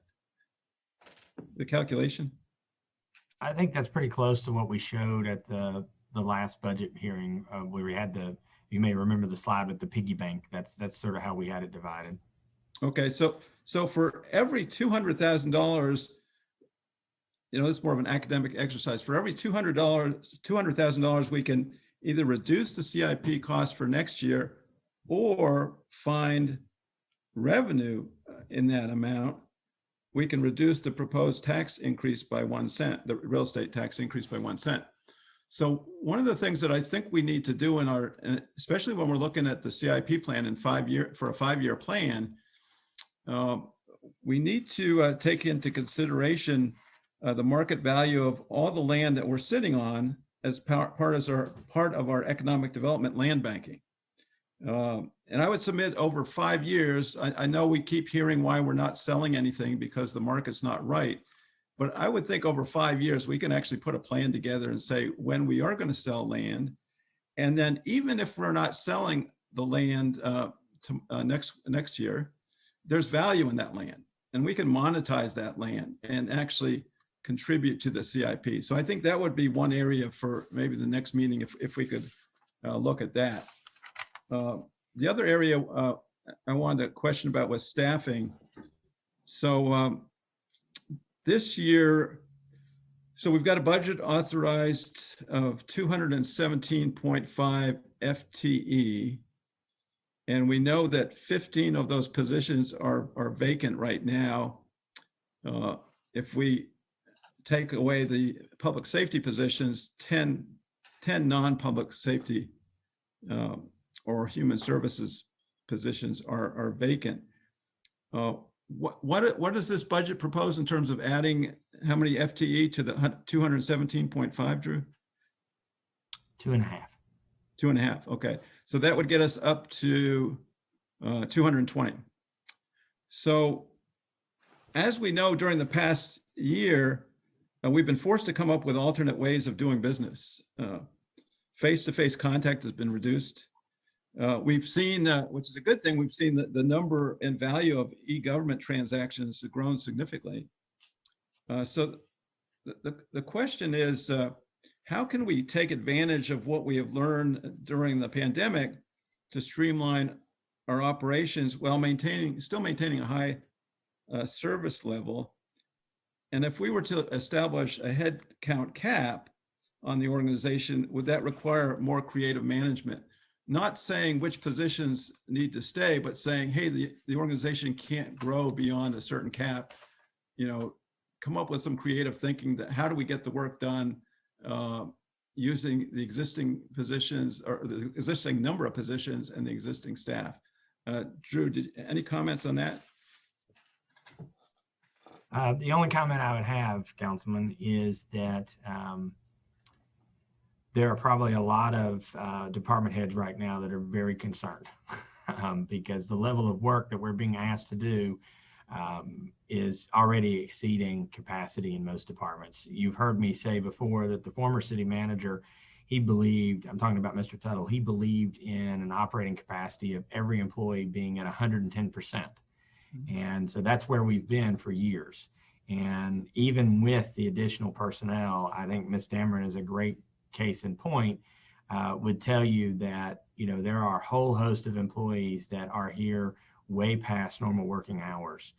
The calculation? I think that's pretty close to what we showed at the last budget hearing where we had you may remember the slide with the piggy bank. That's sort of how we had it divided. Okay, so for every $200,000, this is more of an academic exercise. For every $200,000, we can either reduce the CIP cost for next year or find revenue in that amount. We can reduce the proposed tax increase by 1 cent, the real estate tax increase by 1 cent. So one of the things that I think we need to do especially when we're looking at the CIP plan for a 5-year plan, we need to take into consideration the market value of all the land that we're sitting on as part of our economic development land banking. And I would submit over 5 years, I know we keep hearing why we're not selling anything because the market's not right, but I would think over 5 years, we can actually put a plan together and say when we are going to sell land. And then even if we're not selling the land next year, there's value in that land and we can monetize that land and actually contribute to the CIP. So I think that would be one area for maybe the next meeting if we could look at that. The other area I wanted to question about was staffing. So this year, so we've got a budget authorized of 217.5 FTE. And we know that 15 of those positions are vacant right now. If we take away the public safety positions, 10 non-public safety or human services positions are vacant. What does this budget propose in terms of adding how many FTE to the 217.5, Drew? 2.5. 2.5. Okay. So that would get us up to 220. So as we know, during the past year, we've been forced to come up with alternate ways of doing business. Face-to-face contact has been reduced. We've seen, which is a good thing, we've seen the number and value of e-government transactions have grown significantly. So the question is, how can we take advantage of what we have learned during the pandemic to streamline our operations while still maintaining a high service level? And if we were to establish a head count cap on the organization, would that require more creative management? Not saying which positions need to stay, but saying, hey, the organization can't grow beyond a certain cap. You know, come up with some creative thinking that how do we get the work done using the existing positions or the existing number of positions and the existing staff. Drew, any comments on that? The only comment I would have, Councilman, is that there are probably a lot of department heads right now that are very concerned because the level of work that we're being asked to do is already exceeding capacity in most departments. You've heard me say before that the former city manager, he believed, I'm talking about Mr. Tuttle, he believed in an operating capacity of every employee being at 110%. And so that's where we've been for years. And even with the additional personnel, I think Ms. Dameron is a great case in point, would tell you that, you know, there are a whole host of employees that are here way past normal working hours,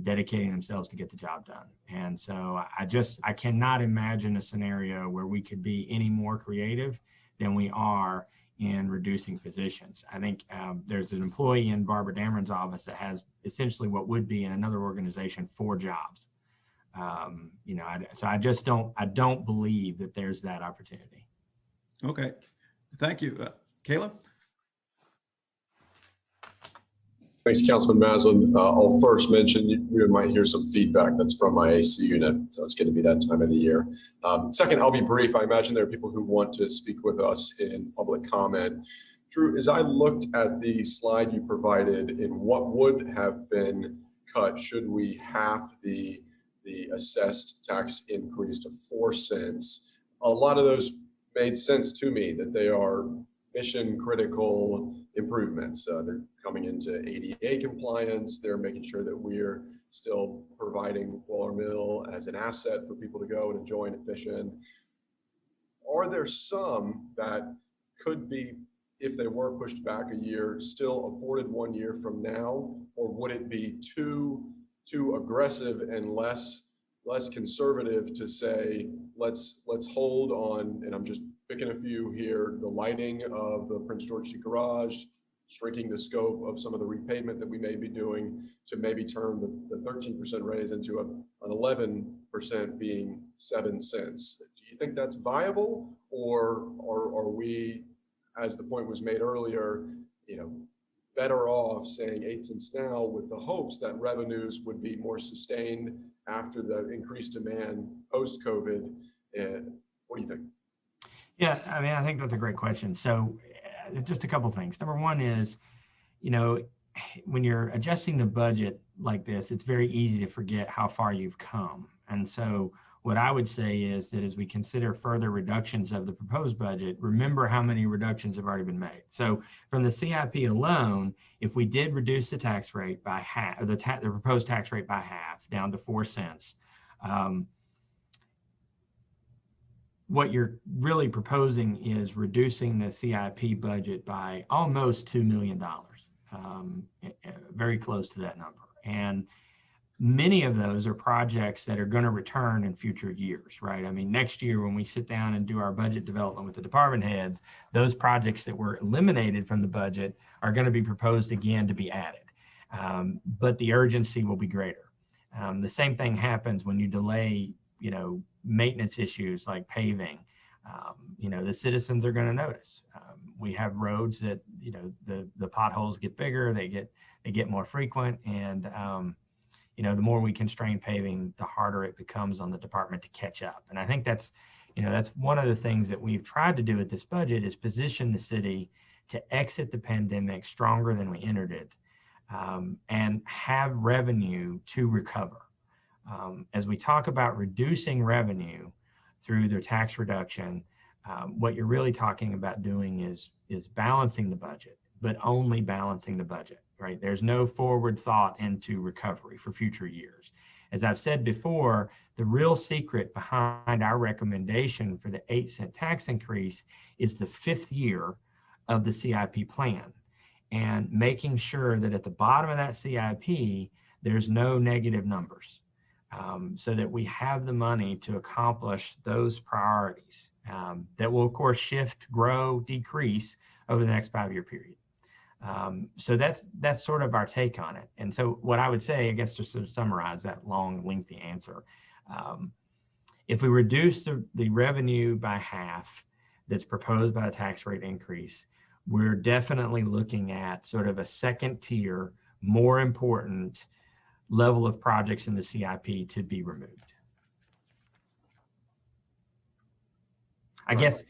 dedicating themselves to get the job done. And so I cannot imagine a scenario where we could be any more creative than we are in reducing positions. I think there's an employee in Barbara Dameron's office that has essentially what would be in another organization 4 jobs. You know, so I don't believe that there's that opportunity. Okay, thank you. Caleb? Thanks, Councilman Maslin. I'll first mention you might hear some feedback that's from my AC unit, so it's going to be that time of the year. Second, I'll be brief. I imagine there are people who want to speak with us in public comment. Drew, as I looked at the slide you provided in what would have been cut should we halve the assessed tax increase to 4 cents, a lot of those made sense to me, that they are mission critical improvements. They're coming into ADA compliance. They're making sure that we're still providing Waller Mill as an asset for people to go and enjoy and fish in. Are there some that could be, if they were pushed back a year, still afforded 1 year from now? Or would it be too aggressive and less conservative to say, let's hold on, and I'm just picking a few here, the lighting of the Prince George Street Garage, shrinking the scope of some of the repavement that we may be doing to maybe turn the 13% raise into an 11% being 7 cents. Do you think that's viable, or are we, as the point was made earlier, you know, better off saying 8 cents now with the hopes that revenues would be more sustained after the increased demand post-COVID? And what do you think? Yeah, I mean, I think that's a great question. So just a couple of things. Number one is, you know, when you're adjusting the budget like this, it's very easy to forget how far you've come. And so what I would say is that as we consider further reductions of the proposed budget, remember how many reductions have already been made. So from the CIP alone, if we did reduce the tax rate by half, or the proposed tax rate by half, down to 4 cents, what you're really proposing is reducing the CIP budget by almost $2 million, very close to that number. And many of those are projects that are going to return in future years, right? I mean, next year when we sit down and do our budget development with the department heads, those projects that were eliminated from the budget are going to be proposed again to be added. But the urgency will be greater. The same thing happens when you delay, maintenance issues like paving. The citizens are going to notice. We have roads that, the potholes get bigger, they get more frequent, and the more we constrain paving, the harder it becomes on the department to catch up. And I think that's one of the things that we've tried to do with this budget is position the city to exit the pandemic stronger than we entered it, and have revenue to recover. As we talk about reducing revenue through their tax reduction, what you're really talking about doing is balancing the budget, but only balancing the budget, right? There's no forward thought into recovery for future years. As I've said before, the real secret behind our recommendation for the 8-cent tax increase is the 5th year of the CIP plan, and making sure that at the bottom of that CIP, there's no negative numbers, so that we have the money to accomplish those priorities that will, of course, shift, grow, decrease over the next 5-year period. So that's sort of our take on it. And so what I would say, I guess, just to summarize that long, lengthy answer, if we reduce the revenue by half that's proposed by a tax rate increase, we're definitely looking at sort of a second tier, more important level of projects in the CIP to be removed. I guess,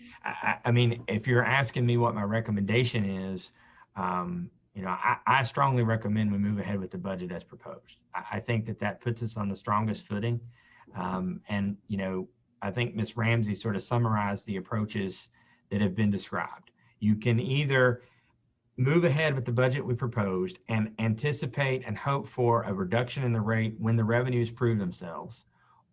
I mean, if you're asking me what my recommendation is, I strongly recommend we move ahead with the budget as proposed. I think that puts us on the strongest footing. And, I think Ms. Ramsey sort of summarized the approaches that have been described. You can either move ahead with the budget we proposed and anticipate and hope for a reduction in the rate when the revenues prove themselves,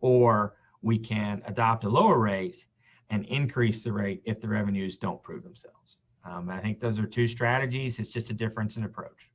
or we can adopt a lower rate and increase the rate if the revenues don't prove themselves. I think those are two strategies. It's just a difference in approach.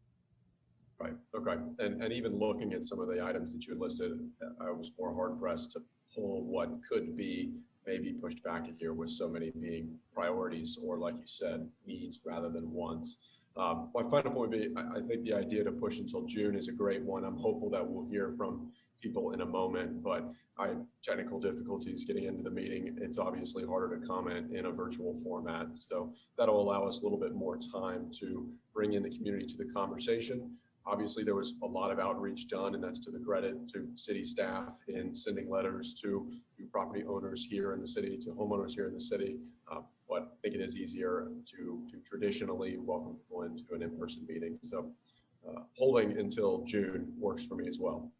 Right. Okay. And even looking at some of the items that you had listed, I was more hard pressed to pull what could be maybe pushed back a year, with so many being priorities, or, like you said, needs rather than wants. My final point would be, I think the idea to push until June is a great one. I'm hopeful that we'll hear from people in a moment, but I had technical difficulties getting into the meeting. It's obviously harder to comment in a virtual format. So that'll allow us a little bit more time to bring in the community to the conversation. Obviously, there was a lot of outreach done, and that's to the credit to city staff in sending letters to property owners here in the city, to homeowners here in the city. But I think it is easier to traditionally welcome people into an in-person meeting. So holding until June works for me as well.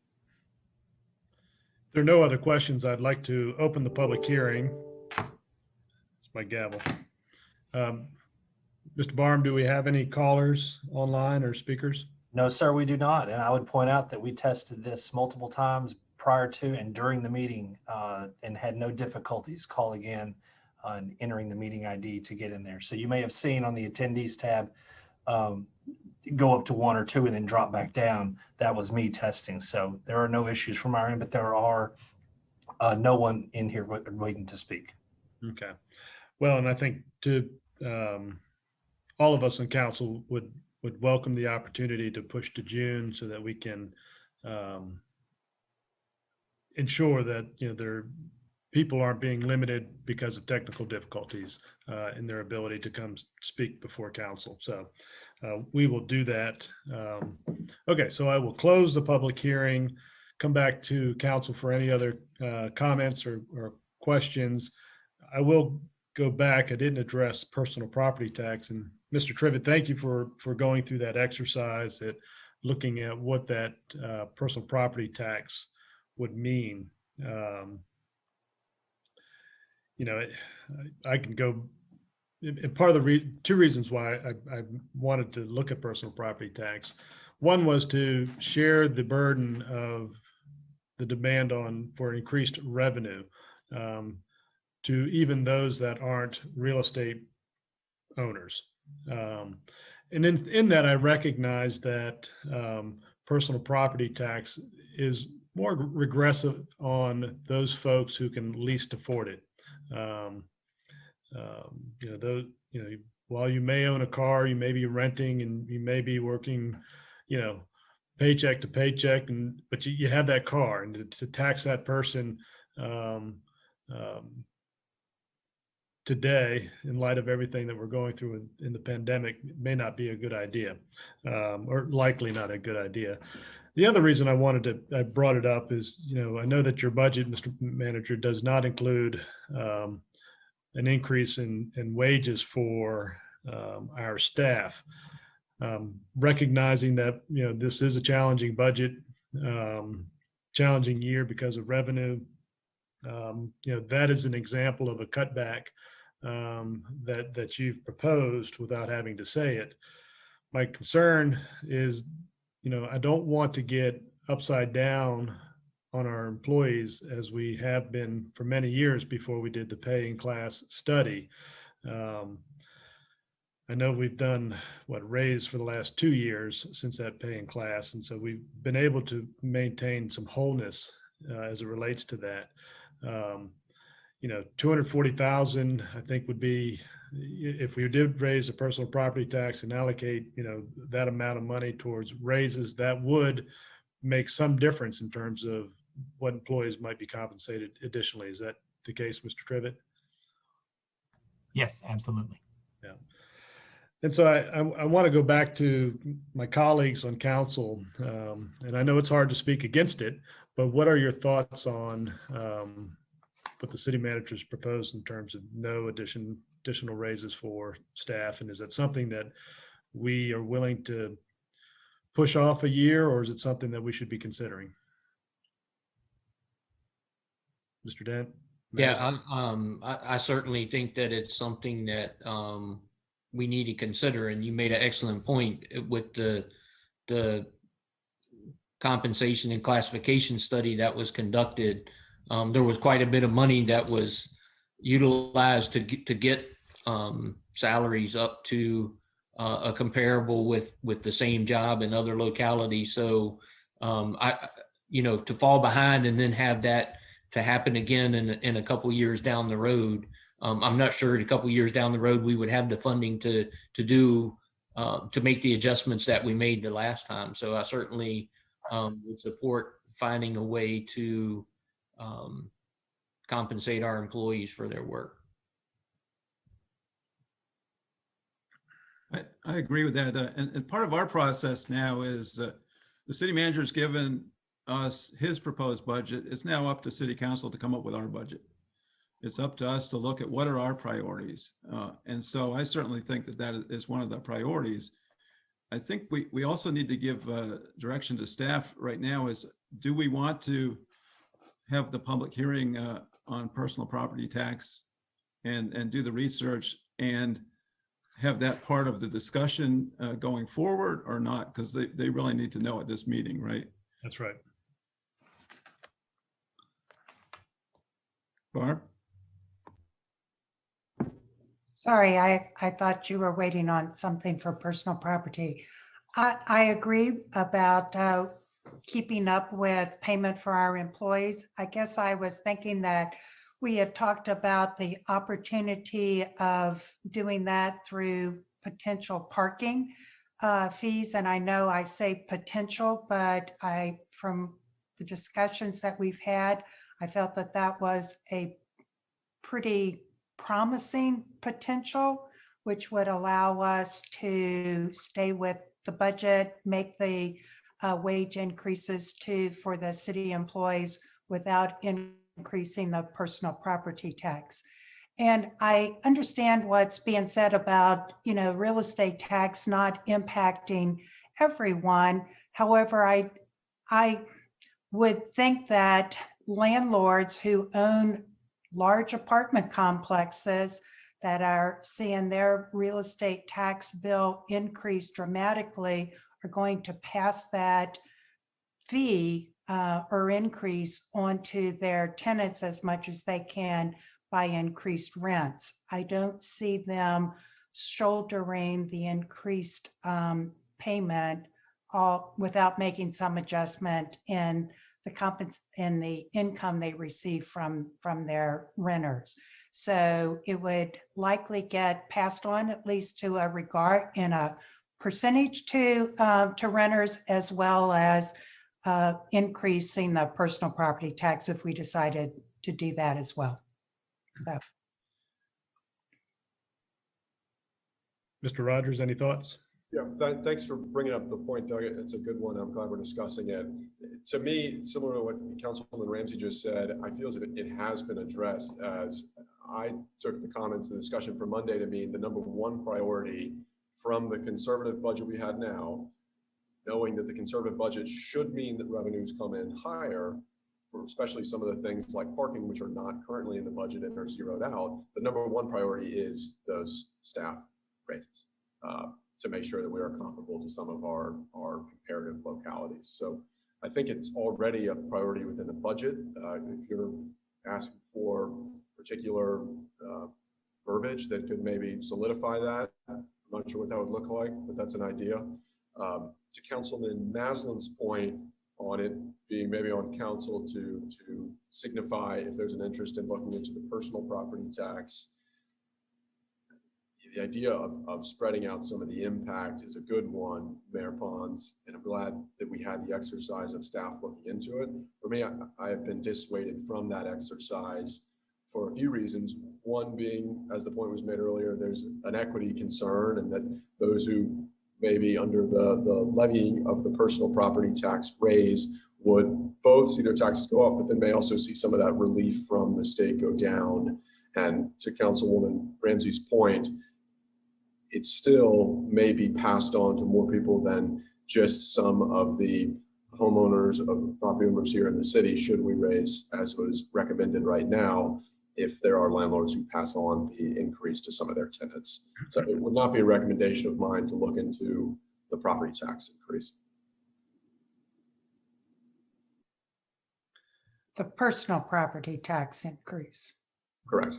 If there are no other questions, I'd like to open the public hearing. It's my gavel. Mr. Barham, do we have any callers online or speakers? No, sir, we do not. And I would point out that we tested this multiple times prior to and during the meeting, and had no difficulties calling in and entering the meeting ID to get in there. So you may have seen on the attendees tab, go up to 1 or 2 and then drop back down. That was me testing. So there are no issues from our end, but there are no one in here waiting to speak. Okay. Well, and I think all of us on council would welcome the opportunity to push to June, so that we can ensure that people aren't being limited because of technical difficulties in their ability to come speak before council. So we will do that. Okay, so I will close the public hearing, come back to council for any other comments or questions. I will go back. I didn't address personal property tax, and Mr. Trivette, thank you for going through that exercise at looking at what that personal property tax would mean. I can go, and part of the two reasons why I wanted to look at personal property tax. One was to share the burden of the demand for increased revenue to even those that aren't real estate owners. And in that, I recognize that personal property tax is more regressive on those folks who can least afford it. While you may own a car, you may be renting and you may be working, paycheck to paycheck, but you have that car, and to tax that person today, in light of everything that we're going through in the pandemic, may not be a good idea, or likely not a good idea. The other reason I brought it up is, I know that your budget, Mr. Manager, does not include an increase in wages for our staff. Recognizing that, this is a challenging budget, challenging year because of revenue. That is an example of a cutback that you've proposed without having to say it. My concern is, I don't want to get upside down on our employees as we have been for many years before we did the pay in class study. I know we've done raise for the last 2 years since that pay in class. And so we've been able to maintain some wholeness as it relates to that. 240,000, I think, would be, if we did raise the personal property tax and allocate, that amount of money towards raises, that would make some difference in terms of what employees might be compensated additionally. Is that the case, Mr. Trivette? Yes, absolutely. Yeah. And so I want to go back to my colleagues on council, and I know it's hard to speak against it, but what are your thoughts on what the city manager's proposed in terms of no additional raises for staff? And is that something that we are willing to push off a year, or is it something that we should be considering? Mr. Dent? Yeah, I certainly think that it's something that we need to consider. And you made an excellent point with the compensation and classification study that was conducted. There was quite a bit of money that was utilized to get salaries up to a comparable with the same job in other localities. So to fall behind and then have that to happen again in a couple of years down the road, I'm not sure a couple of years down the road we would have the funding to make the adjustments that we made the last time. So I certainly would support finding a way to compensate our employees for their work. I agree with that. And part of our process now is the city manager has given us his proposed budget. It's now up to city council to come up with our budget. It's up to us to look at what are our priorities. And so I certainly think that is one of the priorities. I think we also need to give direction to staff right now is, do we want to have the public hearing on personal property tax and do the research and have that part of the discussion going forward or not? Because they really need to know at this meeting, right? That's right. Barb? Sorry, I thought you were waiting on something for personal property. I agree about keeping up with payment for our employees. I guess I was thinking that we had talked about the opportunity of doing that through potential parking fees. And I know I say potential, but from the discussions that we've had, I felt that that was a pretty promising potential, which would allow us to stay with the budget, make the wage increases for the city employees without increasing the personal property tax. And I understand what's being said about, real estate tax not impacting everyone. However, I would think that landlords who own large apartment complexes that are seeing their real estate tax bill increase dramatically are going to pass that fee or increase onto their tenants as much as they can by increased rents. I don't see them shouldering the increased payment all without making some adjustment in and the income they receive from their renters. So it would likely get passed on, at least to a regard in a percentage to renters, as well as increasing the personal property tax if we decided to do that as well. So. Mr. Rogers, any thoughts? Yeah, thanks for bringing up the point, Doug. It's a good one. I'm glad we're discussing it. To me, similar to what Councilwoman Ramsey just said, I feel as if it has been addressed, as I took the comments and the discussion for Monday to mean the number one priority from the conservative budget we had now, knowing that the conservative budget should mean that revenues come in higher, for especially some of the things like parking, which are not currently in the budget and are zeroed out. The number one priority is those staff raises. To make sure that we are comparable to some of our comparative localities. So I think it's already a priority within the budget. If you're asking for particular verbiage that could maybe solidify that, I'm not sure what that would look like, but that's an idea. To Councilman Maslin's point on it being maybe on council to signify if there's an interest in looking into the personal property tax, the idea of spreading out some of the impact is a good one, Mayor Pons, and I'm glad that we had the exercise of staff looking into it. For me, I have been dissuaded from that exercise for a few reasons. One being, as the point was made earlier, there's an equity concern, and that those who maybe under the levy of the personal property tax raise would both see their taxes go up, but then may also see some of that relief from the state go down. And to Councilwoman Ramsey's point, it still may be passed on to more people than just some of the homeowners of property owners here in the city, should we raise, as was recommended right now, if there are landlords who pass on the increase to some of their tenants. So it would not be a recommendation of mine to look into the property tax increase. The personal property tax increase. Correct.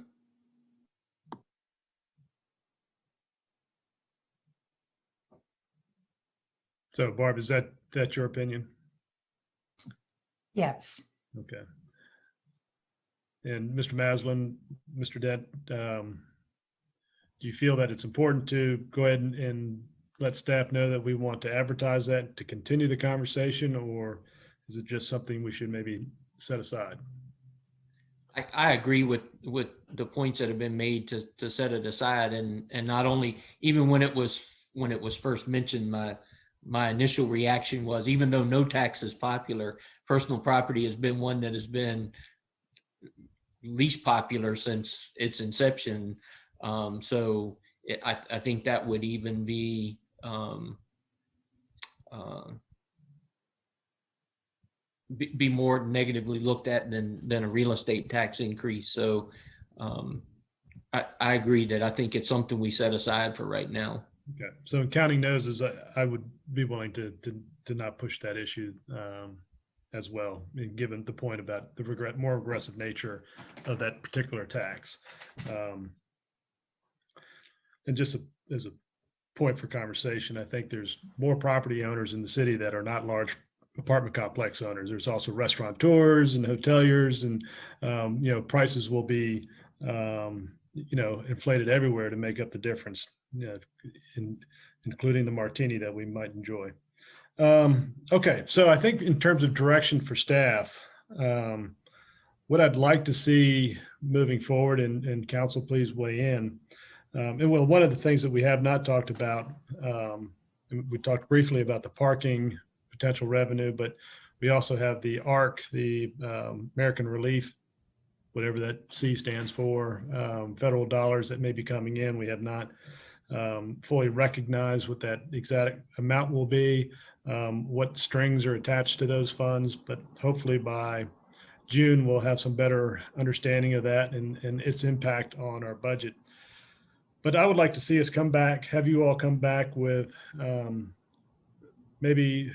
So Barb, is that your opinion? Yes. Okay. And Mr. Maslin, Mr. Dent, do you feel that it's important to go ahead and let staff know that we want to advertise that to continue the conversation, or is it just something we should maybe set aside? I agree with the points that have been made to set it aside, and not only, even when it was first mentioned, my initial reaction was, even though no tax is popular, personal property has been one that has been least popular since its inception. So I think that would even be more negatively looked at than a real estate tax increase. So I agree that I think it's something we set aside for right now. Okay, so in counting noses, I would be willing to not push that issue as well, given the point about the more aggressive nature of that particular tax. And just as a point for conversation, I think there's more property owners in the city that are not large apartment complex owners. There's also restaurateurs and hoteliers, and prices will be inflated everywhere to make up the difference, including the martini that we might enjoy. Okay, so I think in terms of direction for staff, what I'd like to see moving forward, and council, please weigh in. And well, one of the things that we have not talked about, we talked briefly about the parking potential revenue, but we also have the ARC, the American Relief, whatever that C stands for, federal dollars that may be coming in. We have not fully recognized what that exact amount will be, what strings are attached to those funds, but hopefully by June, we'll have some better understanding of that and its impact on our budget. But I would like to see us come back, have you all come back with maybe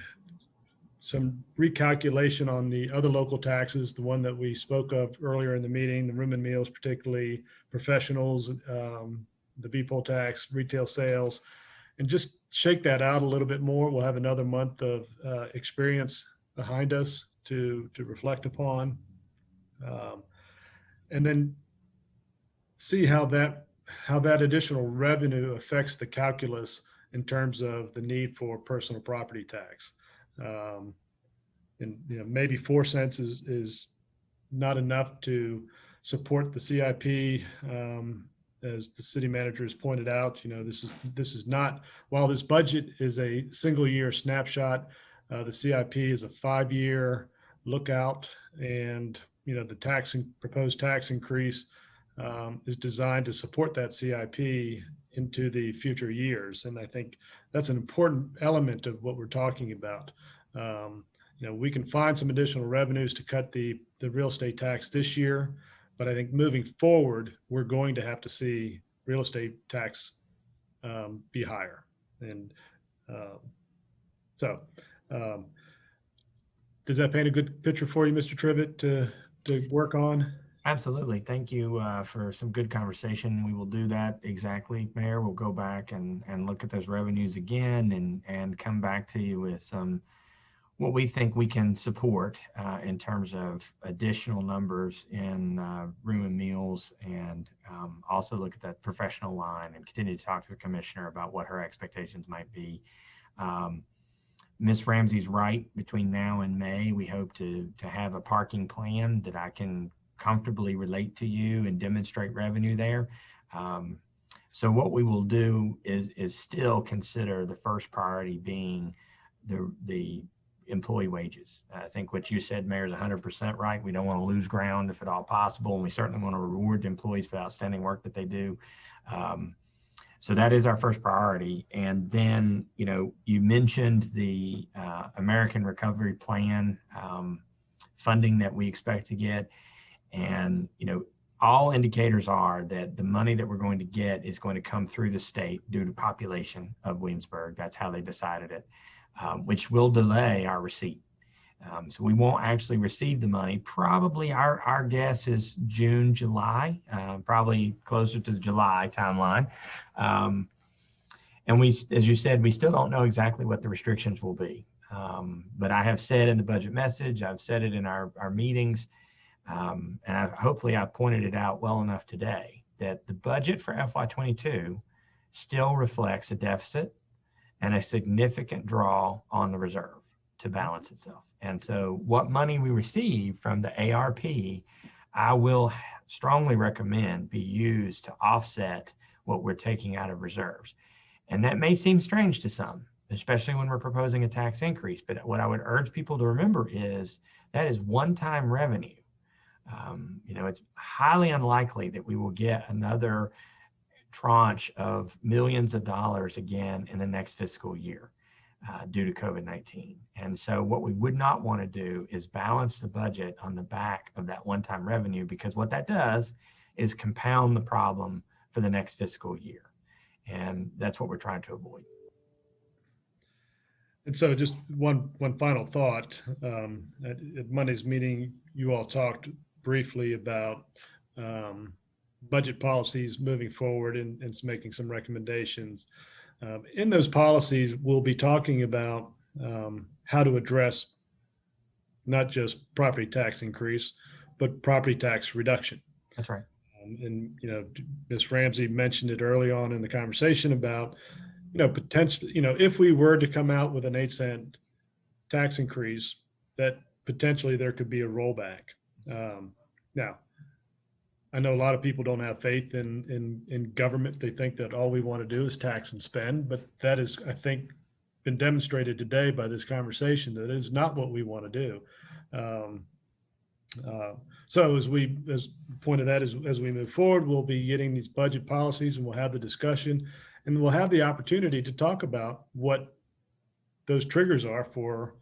some recalculation on the other local taxes, the one that we spoke of earlier in the meeting, the room and meals, particularly professionals, the B-poll tax, retail sales, and just shake that out a little bit more. We'll have another month of experience behind us to reflect upon. And then see how that additional revenue affects the calculus in terms of the need for personal property tax. And maybe 4 cents is not enough to support the CIP. As the city manager has pointed out, this is not, while this budget is a single year snapshot, the CIP is a 5-year lookout, and the proposed tax increase is designed to support that CIP into the future years. And I think that's an important element of what we're talking about. We can find some additional revenues to cut the real estate tax this year, but I think moving forward, we're going to have to see real estate tax be higher. And does that paint a good picture for you, Mr. Trivette, to work on? Absolutely. Thank you for some good conversation. We will do that exactly, Mayor. We'll go back and look at those revenues again and come back to you with some what we think we can support in terms of additional numbers in room and meals, and also look at that professional line and continue to talk to the commissioner about what her expectations might be. Ms. Ramsey's right. Between now and May, we hope to have a parking plan that I can comfortably relate to you and demonstrate revenue there. So what we will do is still consider the first priority being the employee wages. I think what you said, Mayor, is 100% right. We don't want to lose ground if at all possible, and we certainly want to reward the employees for the outstanding work that they do. So that is our first priority. And then, you mentioned the American Recovery Plan funding that we expect to get. And, all indicators are that the money that we're going to get is going to come through the state due to population of Williamsburg. That's how they decided it, which will delay our receipt. So we won't actually receive the money. Probably our guess is June, July, probably closer to the July timeline. And we, as you said, we still don't know exactly what the restrictions will be. But I have said in the budget message, I've said it in our meetings, and hopefully I pointed it out well enough today, that the budget for FY22 still reflects a deficit and a significant draw on the reserve to balance itself. And so what money we receive from the ARP, I will strongly recommend be used to offset what we're taking out of reserves. And that may seem strange to some, especially when we're proposing a tax increase. But what I would urge people to remember is that is one-time revenue. It's highly unlikely that we will get another tranche of millions of dollars again in the next fiscal year due to COVID-19. And so what we would not want to do is balance the budget on the back of that one-time revenue, because what that does is compound the problem for the next fiscal year. And that's what we're trying to avoid. And so just one final thought. At Monday's meeting, you all talked briefly about budget policies moving forward and making some recommendations. In those policies, we'll be talking about how to address not just property tax increase, but property tax reduction. That's right. And Ms. Ramsey mentioned it early on in the conversation about, potentially, if we were to come out with an 8-cent tax increase, that potentially there could be a rollback. Now, I know a lot of people don't have faith in government. They think that all we want to do is tax and spend, but that is, I think, been demonstrated today by this conversation that is not what we want to do. So as point of that, as we move forward, we'll be getting these budget policies, and we'll have the discussion, and we'll have the opportunity to talk about what those triggers are for,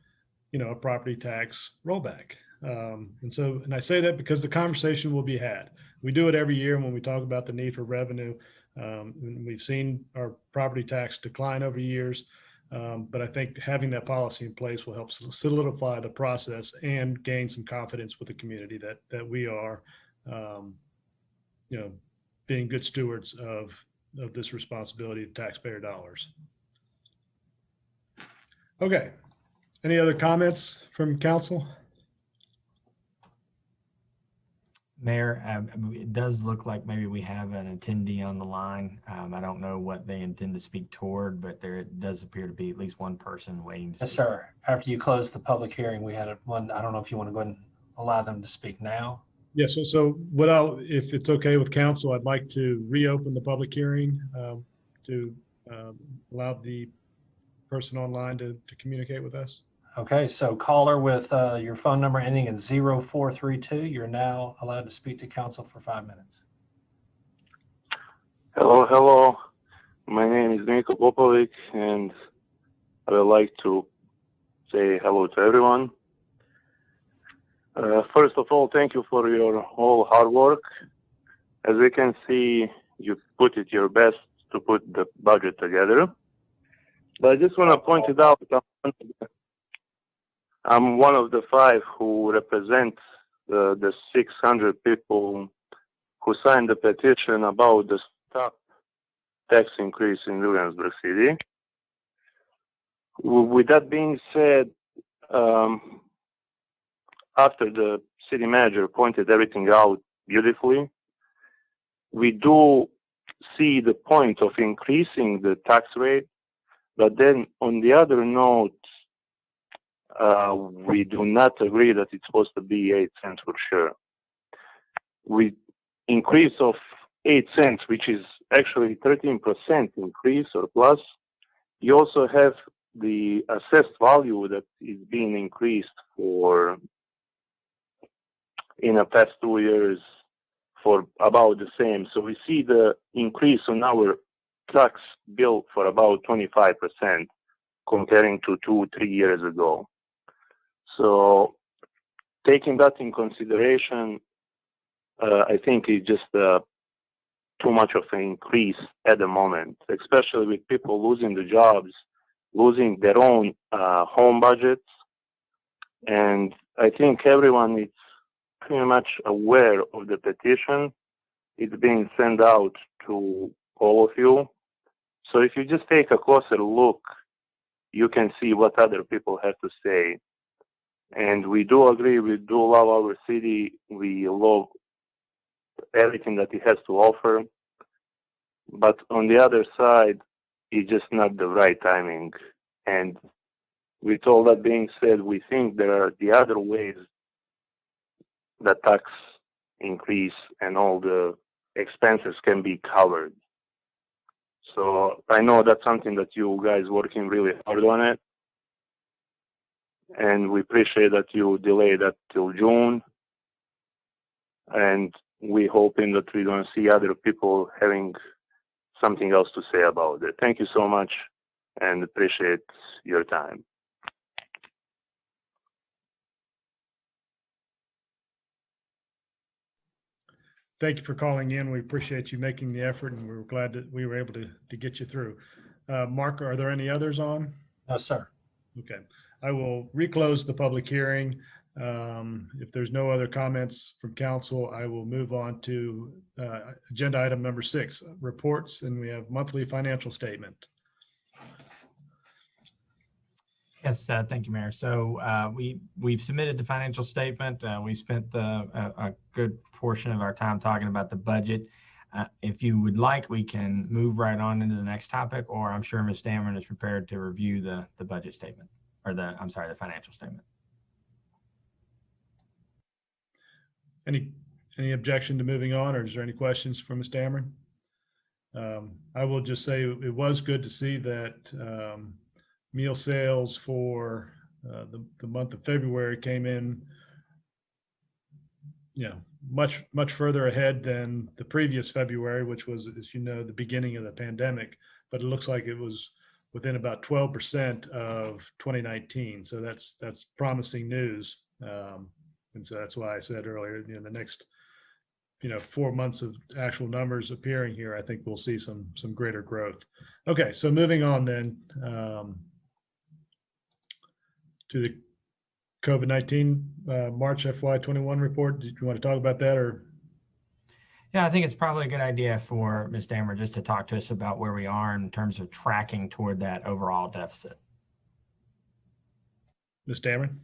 a property tax rollback. And I say that because the conversation will be had. We do it every year when we talk about the need for revenue. And we've seen our property tax decline over years. But I think having that policy in place will help solidify the process and gain some confidence with the community that we are, being good stewards of this responsibility of taxpayer dollars. Okay. Any other comments from council? Mayor, it does look like maybe we have an attendee on the line. I don't know what they intend to speak toward, but there does appear to be at least one person waiting. Yes, sir. After you close the public hearing, we had one. I don't know if you want to go ahead and allow them to speak now. Yes, so if it's okay with council, I'd like to reopen the public hearing to allow the person online to communicate with us. Okay, so caller with your phone number ending in 0432, you're now allowed to speak to council for 5 minutes. Hello. My name is Niko Popovic, and I would like to say hello to everyone. First of all, thank you for your all hard work. As we can see, you put it your best to put the budget together. But I just want to point it out, I'm one of the 5 who represent the 600 people who signed the petition about the stop tax increase in Williamsburg City. With that being said, after the city manager pointed everything out beautifully, we do see the point of increasing the tax rate, but then on the other note, we do not agree that it's supposed to be 8 cents for sure. With increase of 8 cents, which is actually 13% increase or plus, you also have the assessed value that is being increased for in the past 2 years for about the same. So we see the increase on our tax bill for about 25% comparing to 2-3 years ago. So taking that in consideration, I think it's just too much of an increase at the moment, especially with people losing the jobs, losing their own home budgets. And I think everyone is pretty much aware of the petition. It's being sent out to all of you. So if you just take a closer look, you can see what other people have to say. And we do agree, we do love our city, we love everything that it has to offer. But on the other side, it's just not the right timing. And with all that being said, we think there are the other ways that tax increase and all the expenses can be covered. So I know that's something that you guys working really hard on it. And we appreciate that you delayed that till June. And we're hoping that we're going to see other people having something else to say about it. Thank you so much and appreciate your time. Thank you for calling in. We appreciate you making the effort, and we're glad that we were able to get you through. Mark, are there any others on? No, sir. Okay. I will reclose the public hearing. If there's no other comments from council, I will move on to agenda item number 6, reports, and we have monthly financial statement. Yes, thank you, Mayor. So we've submitted the financial statement. We spent a good portion of our time talking about the budget. If you would like, we can move right on into the next topic, or I'm sure Ms. Dameron is prepared to review the budget statement, or the financial statement. Any objection to moving on, or is there any questions for Ms. Dameron? I will just say it was good to see that meal sales for the month of February came in, much further ahead than the previous February, which was, as you know, the beginning of the pandemic. But it looks like it was within about 12% of 2019. So that's promising news. And so that's why I said earlier, the next 4 months of actual numbers appearing here, I think we'll see some greater growth. Okay, so moving on then to the COVID-19 March FY21 report. Do you want to talk about that, or? Yeah, I think it's probably a good idea for Ms. Dameron just to talk to us about where we are in terms of tracking toward that overall deficit. Ms. Dameron?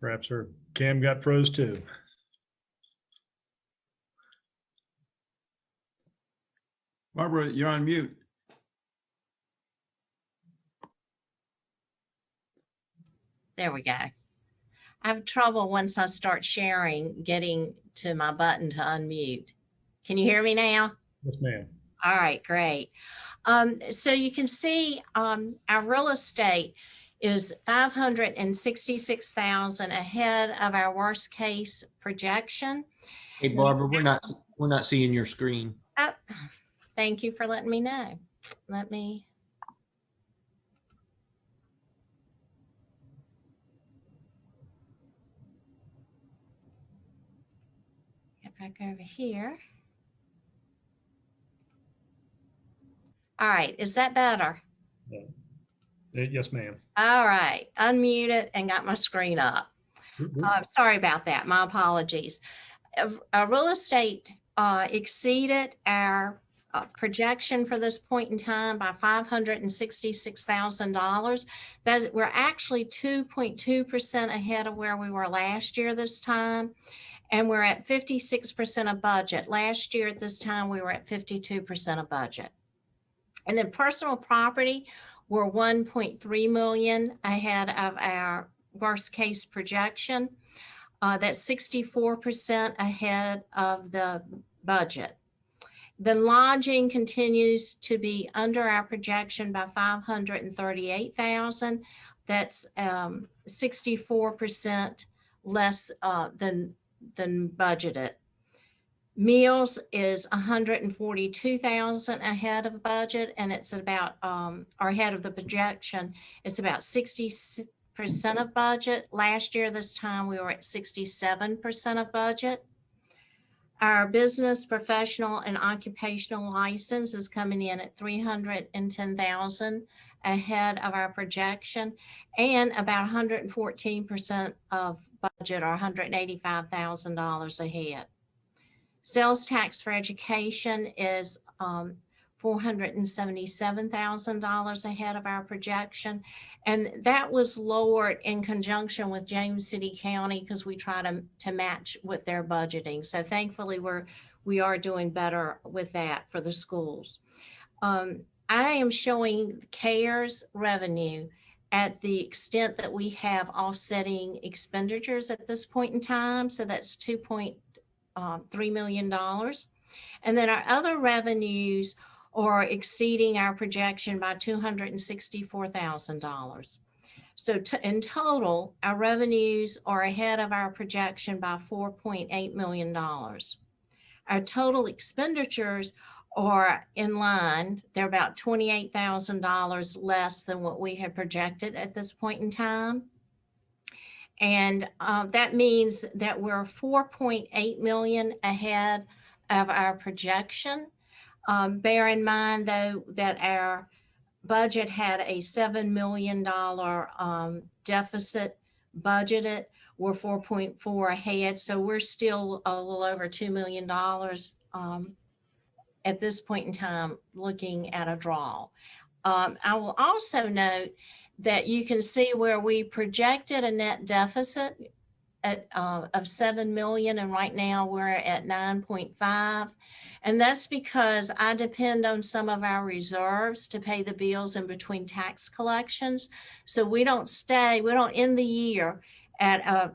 Perhaps her cam got froze too. Barbara, you're on mute. There we go. I have trouble once I start sharing, getting to my button to unmute. Can you hear me now? Yes, ma'am. All right, great. So you can see our real estate is 566,000 ahead of our worst case projection. Hey, Barbara, we're not seeing your screen. Oh, thank you for letting me know. Let me. Get back over here. All right, is that better? Yes, ma'am. All right, unmute it and got my screen up. Sorry about that, my apologies. Real estate exceeded our projection for this point in time by $566,000. We're actually 2.2% ahead of where we were last year this time. And we're at 56% of budget. Last year at this time, we were at 52% of budget. And then personal property, we're 1.3 million ahead of our worst case projection. That's 64% ahead of the budget. Then lodging continues to be under our projection by 538,000. That's 64% less than budgeted. Meals is 142,000 ahead of budget, and it's about or ahead of the projection. It's about 60% of budget. Last year this time we were at 67% of budget. Our business, professional, and occupational license is coming in at 310,000 ahead of our projection, and about 114% of budget, or $185,000 ahead. Sales tax for education is $477,000 ahead of our projection. And that was lowered in conjunction with James City County because we try to match with their budgeting. So thankfully we are doing better with that for the schools. I am showing CARES revenue at the extent that we have offsetting expenditures at this point in time. So that's $2.3 million. And then our other revenues are exceeding our projection by $264,000. So in total, our revenues are ahead of our projection by $4.8 million. Our total expenditures are in line. They're about $28,000 less than what we had projected at this point in time. And that means that we're 4.8 million ahead of our projection. Bear in mind, though, that our budget had a $7 million deficit budgeted. We're 4.4 ahead, so we're still a little over $2 million at this point in time looking at a draw. I will also note that you can see where we projected a net deficit of 7 million, and right now we're at 9.5. And that's because I depend on some of our reserves to pay the bills in between tax collections. So we don't end the year at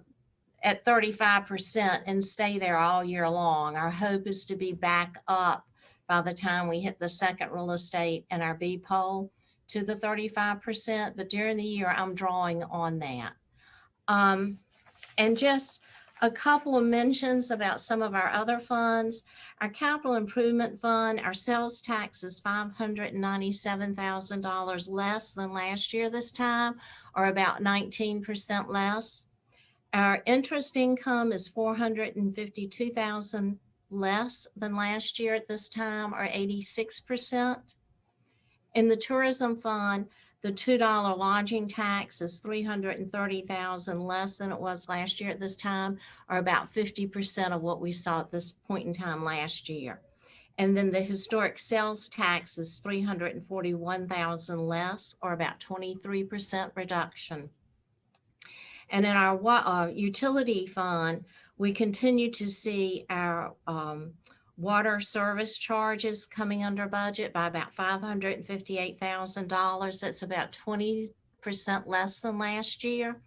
35% and stay there all year long. Our hope is to be back up by the time we hit the second real estate and our B poll to the 35%, but during the year I'm drawing on that. And just a couple of mentions about some of our other funds. Our capital improvement fund, our sales tax is $597,000 less than last year this time, or about 19% less. Our interest income is $452,000 less than last year at this time, or 86%. In the tourism fund, the $2 lodging tax is $330,000 less than it was last year at this time, or about 50% of what we saw at this point in time last year. And then the historic sales tax is $341,000 less, or about 23% reduction. And in our utility fund, we continue to see our water service charges coming under budget by about $558,000. That's about 20% less than last year.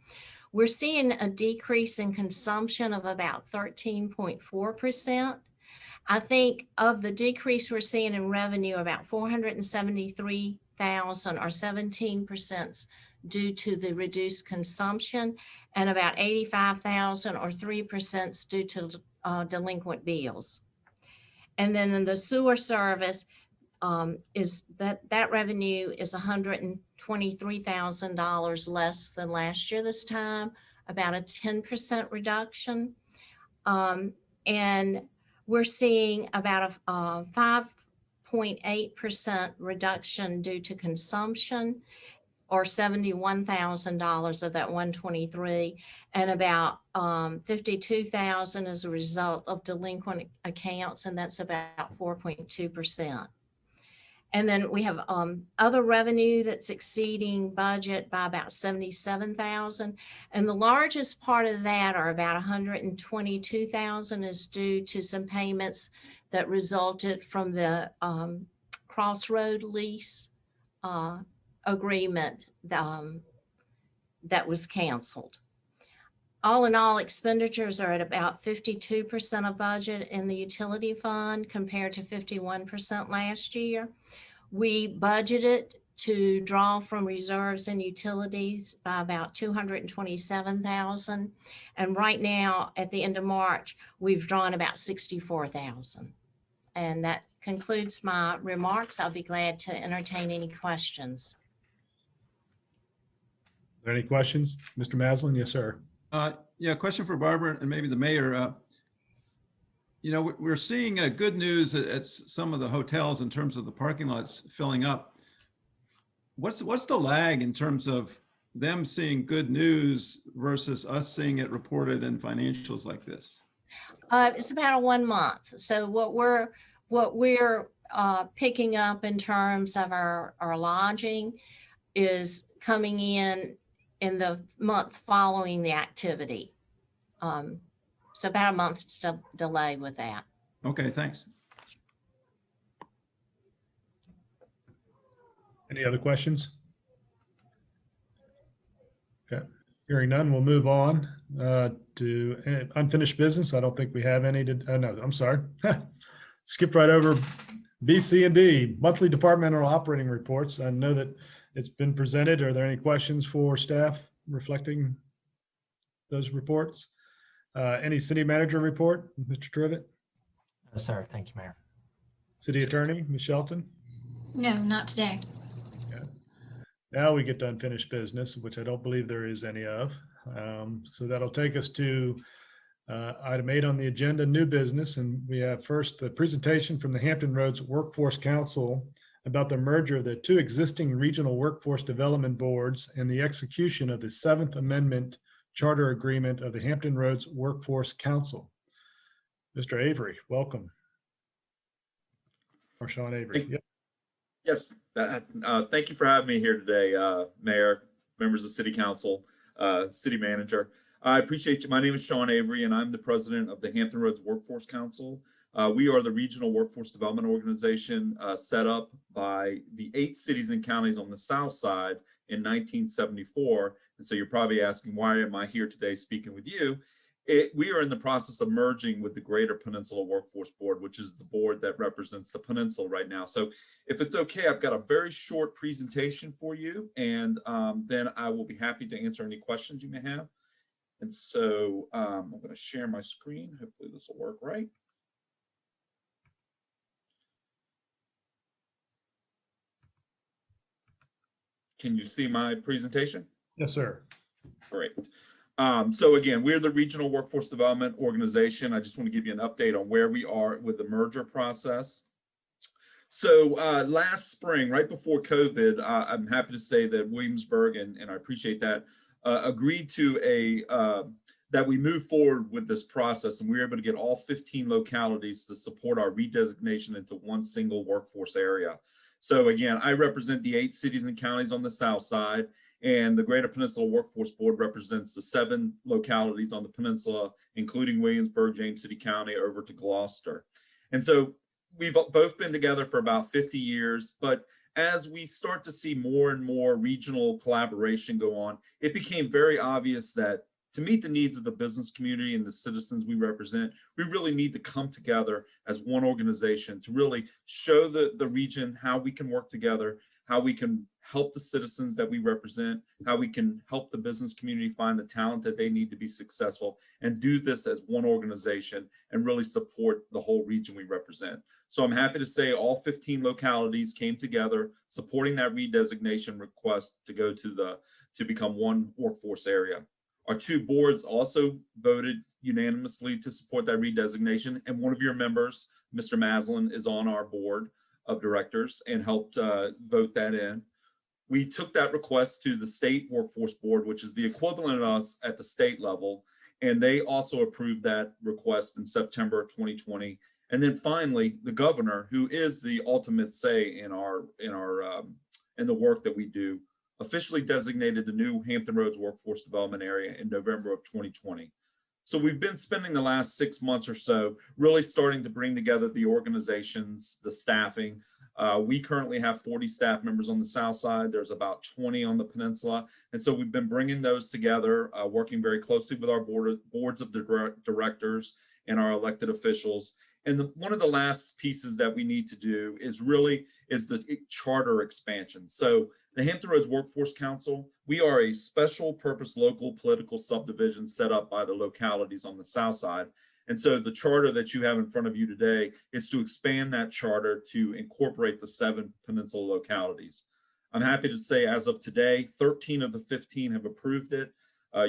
We're seeing a decrease in consumption of about 13.4%. I think of the decrease we're seeing in revenue, about 473,000 or 17% due to the reduced consumption, and about 85,000 or 3% due to delinquent bills. And then in the sewer service, is that revenue is $123,000 less than last year this time, about a 10% reduction. And we're seeing about a 5.8% reduction due to consumption, or $71,000 of that 123, and about 52,000 as a result of delinquent accounts, and that's about 4.2%. And then we have other revenue that's exceeding budget by about 77,000. And the largest part of that, or about 122,000, is due to some payments that resulted from the Crossroad lease agreement that was canceled. All in all, expenditures are at about 52% of budget in the utility fund compared to 51% last year. We budgeted to draw from reserves and utilities by about 227,000. And right now, at the end of March, we've drawn about 64,000. And that concludes my remarks. I'll be glad to entertain any questions. Are there any questions? Mr. Maslin? Yes, sir. Yeah, question for Barbara and maybe the mayor. You know, we're seeing good news at some of the hotels in terms of the parking lots filling up. What's the lag in terms of them seeing good news versus us seeing it reported in financials like this? It's about a 1 month. So what we're picking up in terms of our lodging is coming in the month following the activity. So about a month's delay with that. Okay, thanks. Any other questions? Okay, hearing none, we'll move on to unfinished business. I don't think we have any no, I'm sorry. Skip right over B, C, and D, monthly departmental operating reports. I know that it's been presented. Are there any questions for staff reflecting those reports? Any city manager report, Mr. Trivette? No, sir. Thank you, Mayor. City attorney, Ms. Shelton? No, not today. Okay. Now we get to unfinished business, which I don't believe there is any of. So that'll take us to item 8 on the agenda, new business. And we have first the presentation from the Hampton Roads Workforce Council about the merger of the 2 existing regional workforce development boards and the execution of the 7th Amendment Charter Agreement of the Hampton Roads Workforce Council. Mr. Avery, welcome. Or Sean Avery. Yep. Yes, thank you for having me here today, Mayor, members of City Council, City Manager. I appreciate you. My name is Sean Avery, and I'm the president of the Hampton Roads Workforce Council. We are the regional workforce development organization set up by the 8 cities and counties on the south side in 1974. And so you're probably asking, why am I here today speaking with you? We are in the process of merging with the Greater Peninsula Workforce Board, which is the board that represents the peninsula right now. So if it's okay, I've got a very short presentation for you, and then I will be happy to answer any questions you may have. And so I'm going to share my screen. Hopefully this will work right. Can you see my presentation? Yes, sir. Great. So again, we're the Regional Workforce Development Organization. I just want to give you an update on where we are with the merger process. So last spring, right before COVID, I'm happy to say that Williamsburg, and I appreciate that, agreed to that we move forward with this process, and we were able to get all 15 localities to support our redesignation into one single workforce area. So again, I represent the 8 cities and counties on the south side, And the Greater Peninsula Workforce Board represents the 7 localities on the peninsula, including Williamsburg, James City County, over to Gloucester. And so we've both been together for about 50 years, but as we start to see more and more regional collaboration go on, it became very obvious that to meet the needs of the business community and the citizens we represent, we really need to come together as one organization to really show the region how we can work together, how we can help the citizens that we represent, how we can help the business community find the talent that they need to be successful, and do this as one organization and really support the whole region we represent. So I'm happy to say all 15 localities came together supporting that redesignation request to go to become one workforce area. Our 2 boards also voted unanimously to support that redesignation, and one of your members, Mr. Maslin, is on our board of directors and helped vote that in. We took that request to the state workforce board, which is the equivalent of us at the state level, and they also approved that request in September of 2020. And then finally, the governor, who is the ultimate say in the work that we do, officially designated the new Hampton Roads Workforce Development Area in November of 2020. So we've been spending the last 6 months or so really starting to bring together the organizations, the staffing. We currently have 40 staff members on the south side. There's about 20 on the peninsula. And so we've been bringing those together, working very closely with our boards of directors and our elected officials. And one of the last pieces that we need to do is the charter expansion. So the Hampton Roads Workforce Council, we are a special purpose local political subdivision set up by the localities on the south side. And so the charter that you have in front of you today is to expand that charter to incorporate the 7 peninsula localities. I'm happy to say as of today, 13 of the 15 have approved it.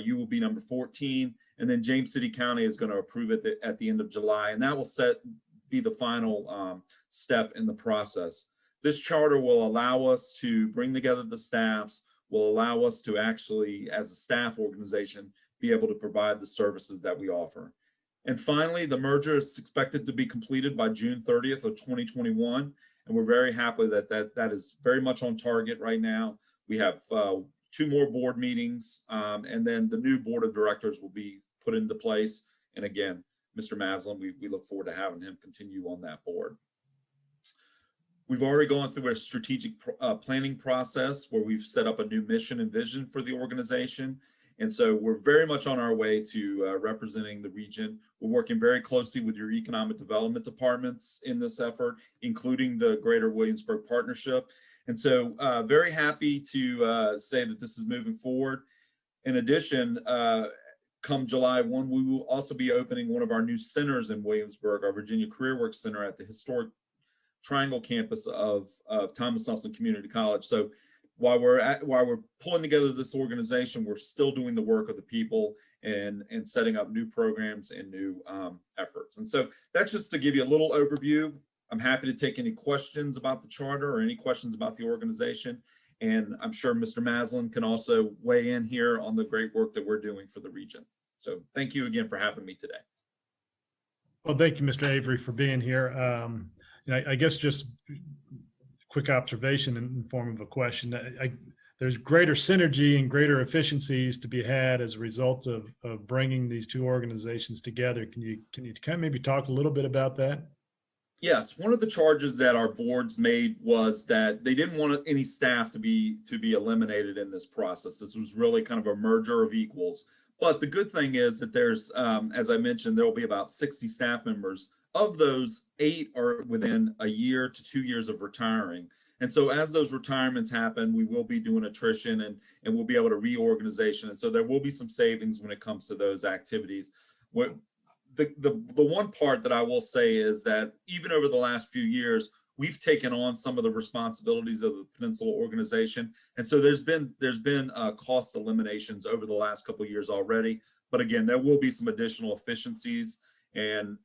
You will be number 14. And then James City County is going to approve it at the end of July. And that will be the final step in the process. This charter will allow us to bring together the staffs, will allow us to actually, as a staff organization, be able to provide the services that we offer. And finally, the merger is expected to be completed by June 30th of 2021. And we're very happy that that is very much on target right now. We have 2 more board meetings, and then the new board of directors will be put into place. And again, Mr. Maslin, we look forward to having him continue on that board. We've already gone through a strategic planning process where we've set up a new mission and vision for the organization. And so we're very much on our way to representing the region. We're working very closely with your economic development departments in this effort, including the Greater Williamsburg Partnership. And so very happy to say that this is moving forward. In addition, come July 1, we will also be opening one of our new centers in Williamsburg, our Virginia Career Work Center at the historic Triangle campus of Thomas Nelson Community College. So while we're pulling together this organization, we're still doing the work of the people and setting up new programs and new efforts. And so that's just to give you a little overview. I'm happy to take any questions about the charter or any questions about the organization. And I'm sure Mr. Maslin can also weigh in here on the great work that we're doing for the region. So thank you again for having me today. Well, thank you, Mr. Avery, for being here. I guess just quick observation in the form of a question. There's greater synergy and greater efficiencies to be had as a result of bringing these 2 organizations together. Can you kind of maybe talk a little bit about that? Yes, one of the charges that our boards made was that they didn't want any staff to be eliminated in this process. This was really kind of a merger of equals. But the good thing is that there's, as I mentioned, there will be about 60 staff members. Of those, 8 are within a year to 2 years of retiring. And so as those retirements happen, we will be doing attrition and we'll be able to reorganization. And so there will be some savings when it comes to those activities. The one part that I will say is that even over the last few years, we've taken on some of the responsibilities of the Peninsula organization. And so there's been cost eliminations over the last couple of years already. But again, there will be some additional efficiencies. And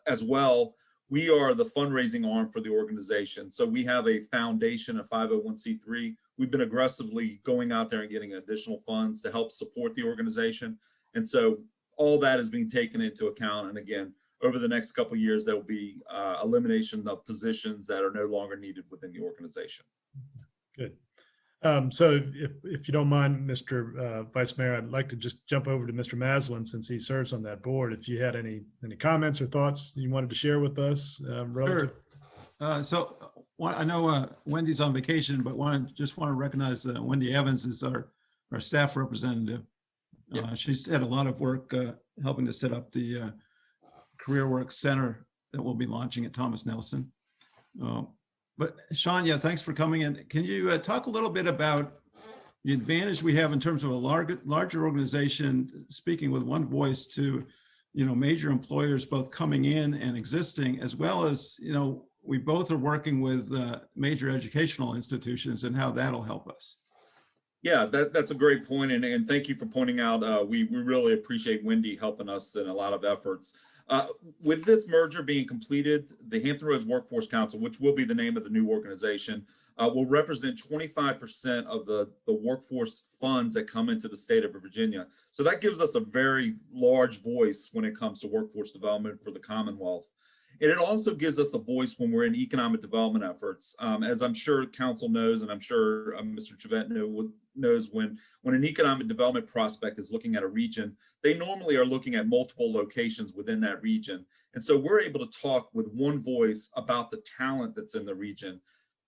as well, we are the fundraising arm for the organization. So we have a foundation, a 501c3. We've been aggressively going out there and getting additional funds to help support the organization. And so all that is being taken into account. And again, over the next couple of years, there will be elimination of positions that are no longer needed within the organization. Good. So if you don't mind, Mr. Vice Mayor, I'd like to just jump over to Mr. Maslin since he serves on that board. If you had any comments or thoughts you wanted to share with us relative. Sure. I know Wendy's on vacation, but just want to recognize Wendy Evans is our staff representative. She's had a lot of work helping to set up the Career Work Center that we'll be launching at Thomas Nelson. But Sean, thanks for coming in. Can you talk a little bit about the advantage we have in terms of a larger organization speaking with one voice to, major employers both coming in and existing, as well as, we both are working with major educational institutions and how that'll help us. Yeah, that's a great point, and thank you for pointing out. We really appreciate Wendy helping us in a lot of efforts. With this merger being completed, the Hampton Roads Workforce Council, which will be the name of the new organization, will represent 25% of the workforce funds that come into the state of Virginia. So that gives us a very large voice when it comes to workforce development for the Commonwealth. And it also gives us a voice when we're in economic development efforts. As I'm sure council knows, and I'm sure Mr. Trivette knows, when an economic development prospect is looking at a region, they normally are looking at multiple locations within that region. And so we're able to talk with one voice about the talent that's in the region.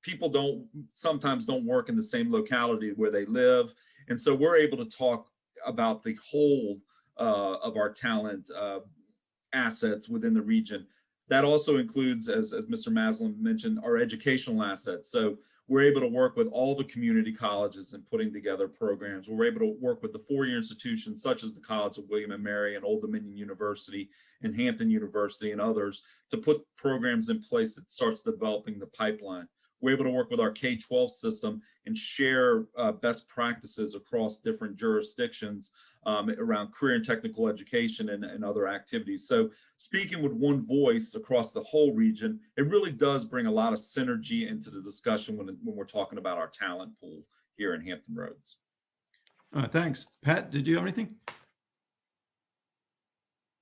People sometimes don't work in the same locality where they live. And so we're able to talk about the whole of our talent assets within the region. That also includes, as Mr. Maslin mentioned, our educational assets. So we're able to work with all the community colleges in putting together programs. We're able to work with the four-year institutions such as the College of William and Mary and Old Dominion University and Hampton University and others to put programs in place that starts developing the pipeline. We're able to work with our K-12 system and share best practices across different jurisdictions around career and technical education and other activities. So speaking with one voice across the whole region, it really does bring a lot of synergy into the discussion when we're talking about our talent pool here in Hampton Roads. Thanks. Pat, did you have anything?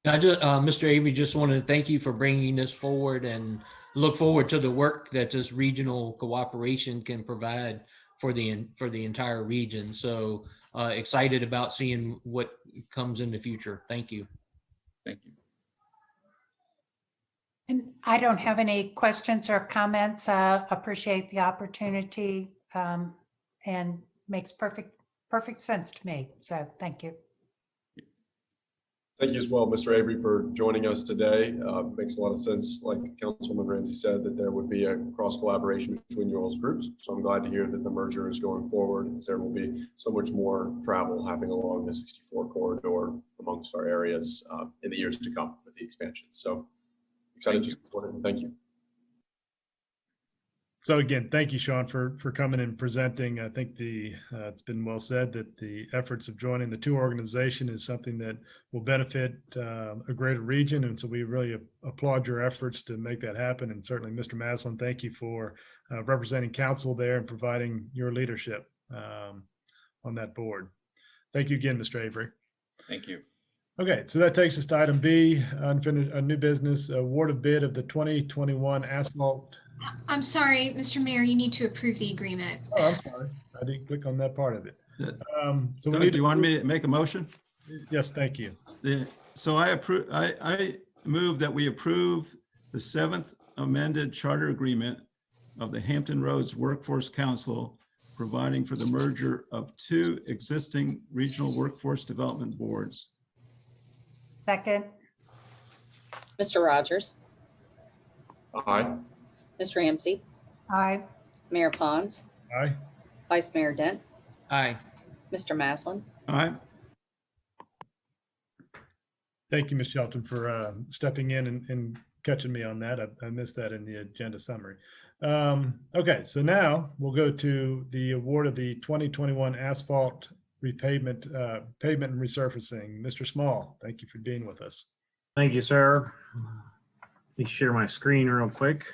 Mr. Avery, just wanted to thank you for bringing this forward and look forward to the work that this regional cooperation can provide for the entire region. So excited about seeing what comes in the future. Thank you. Thank you. And I don't have any questions or comments. Appreciate the opportunity and makes perfect sense to me. So thank you. Thank you as well, Mr. Avery, for joining us today. Makes a lot of sense, like Councilwoman Ramsey said, that there would be a cross collaboration between your all's groups. So I'm glad to hear that the merger is going forward, as there will be so much more travel happening along the 64 corridor amongst our areas in the years to come with the expansion. So excited to support it, and thank you. So again, thank you, Sean, for coming and presenting. I think it's been well said that the efforts of joining the two organizations is something that will benefit a greater region. And so we really applaud your efforts to make that happen. And certainly, Mr. Maslin, thank you for representing council there and providing your leadership on that board. Thank you again, Mr. Avery. Thank you. Okay, so that takes us to item B, unfinished, new business, award of bid of the 2021 asphalt. I'm sorry, Mr. Mayor, you need to approve the agreement. Oh, I'm sorry. I didn't click on that part of it. So do you want me to make a motion? Yes, thank you. So I move that we approve the 7th amended charter agreement of the Hampton Roads Workforce Council, providing for the merger of two existing regional workforce development boards. Second. Mr. Rogers, Aye. Ms. Ramsey, Aye. Mayor Pons, Aye. Vice Mayor Dent, Aye. Mr. Maslin. Aye. Thank you, Ms. Shelton, for stepping in and catching me on that. I missed that in the agenda summary. Okay, so now we'll go to the award of the 2021 asphalt repavement, pavement and resurfacing. Mr. Small, thank you for being with us. Thank you, sir. Let me share my screen real quick.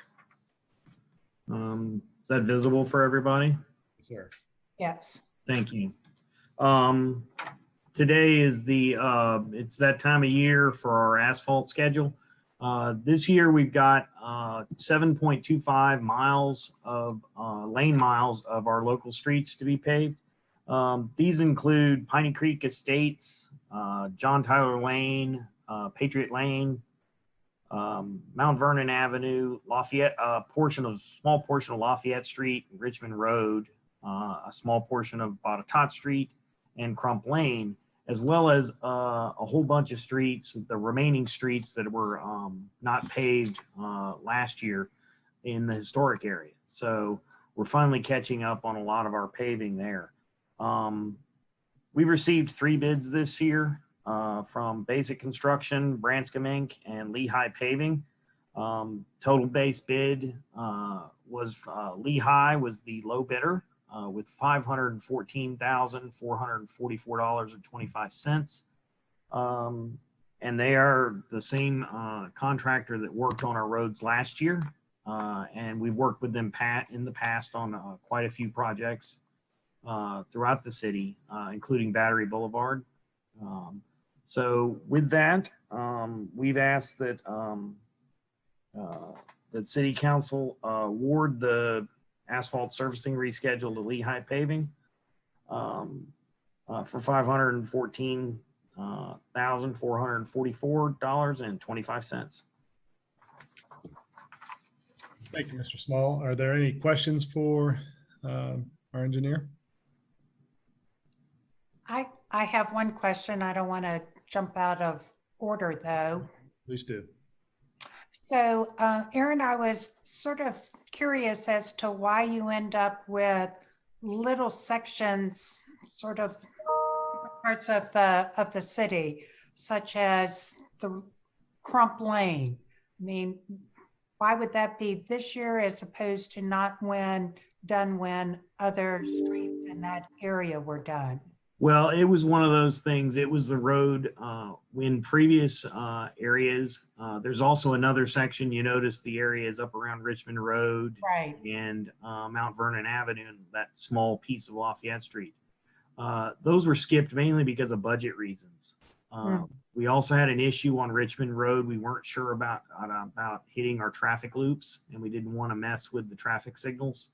Is that visible for everybody? Sure. Yes. Thank you. Today is it's that time of year for our asphalt schedule. This year we've got 7.25 miles of lane miles of our local streets to be paved. These include Piney Creek Estates, John Tyler Lane, Patriot Lane, Mount Vernon Avenue, Lafayette, small portion of Lafayette Street, Richmond Road, a small portion of Botetourt Street, and Crump Lane, as well as a whole bunch of streets, the remaining streets that were not paved last year in the historic area. So we're finally catching up on a lot of our paving there. We received 3 bids this year from Basic Construction, Branscombe Inc., and Lehigh Paving. Total base bid was Lehigh was the low bidder with $514,444.25. And they are the same contractor that worked on our roads last year. And we've worked with them in the past on quite a few projects throughout the city, including Battery Boulevard. So with that, we've asked that that City Council award the asphalt surfacing reschedule to Lehigh Paving for $514,444.25. Thank you, Mr. Small. Are there any questions for our engineer? I have one question. I don't want to jump out of order, though. Please do. So, Aaron, I was sort of curious as to why you end up with little sections, sort of parts of the city, such as the Crump Lane. I mean, why would that be this year as opposed to not done when other streets in that area were done? Well, it was one of those things. It was the road in previous areas. There's also another section. You notice the areas up around Richmond Road, right, and Mount Vernon Avenue, and that small piece of Lafayette Street. Those were skipped mainly because of budget reasons. We also had an issue on Richmond Road. We weren't sure about hitting our traffic loops, and we didn't want to mess with the traffic signals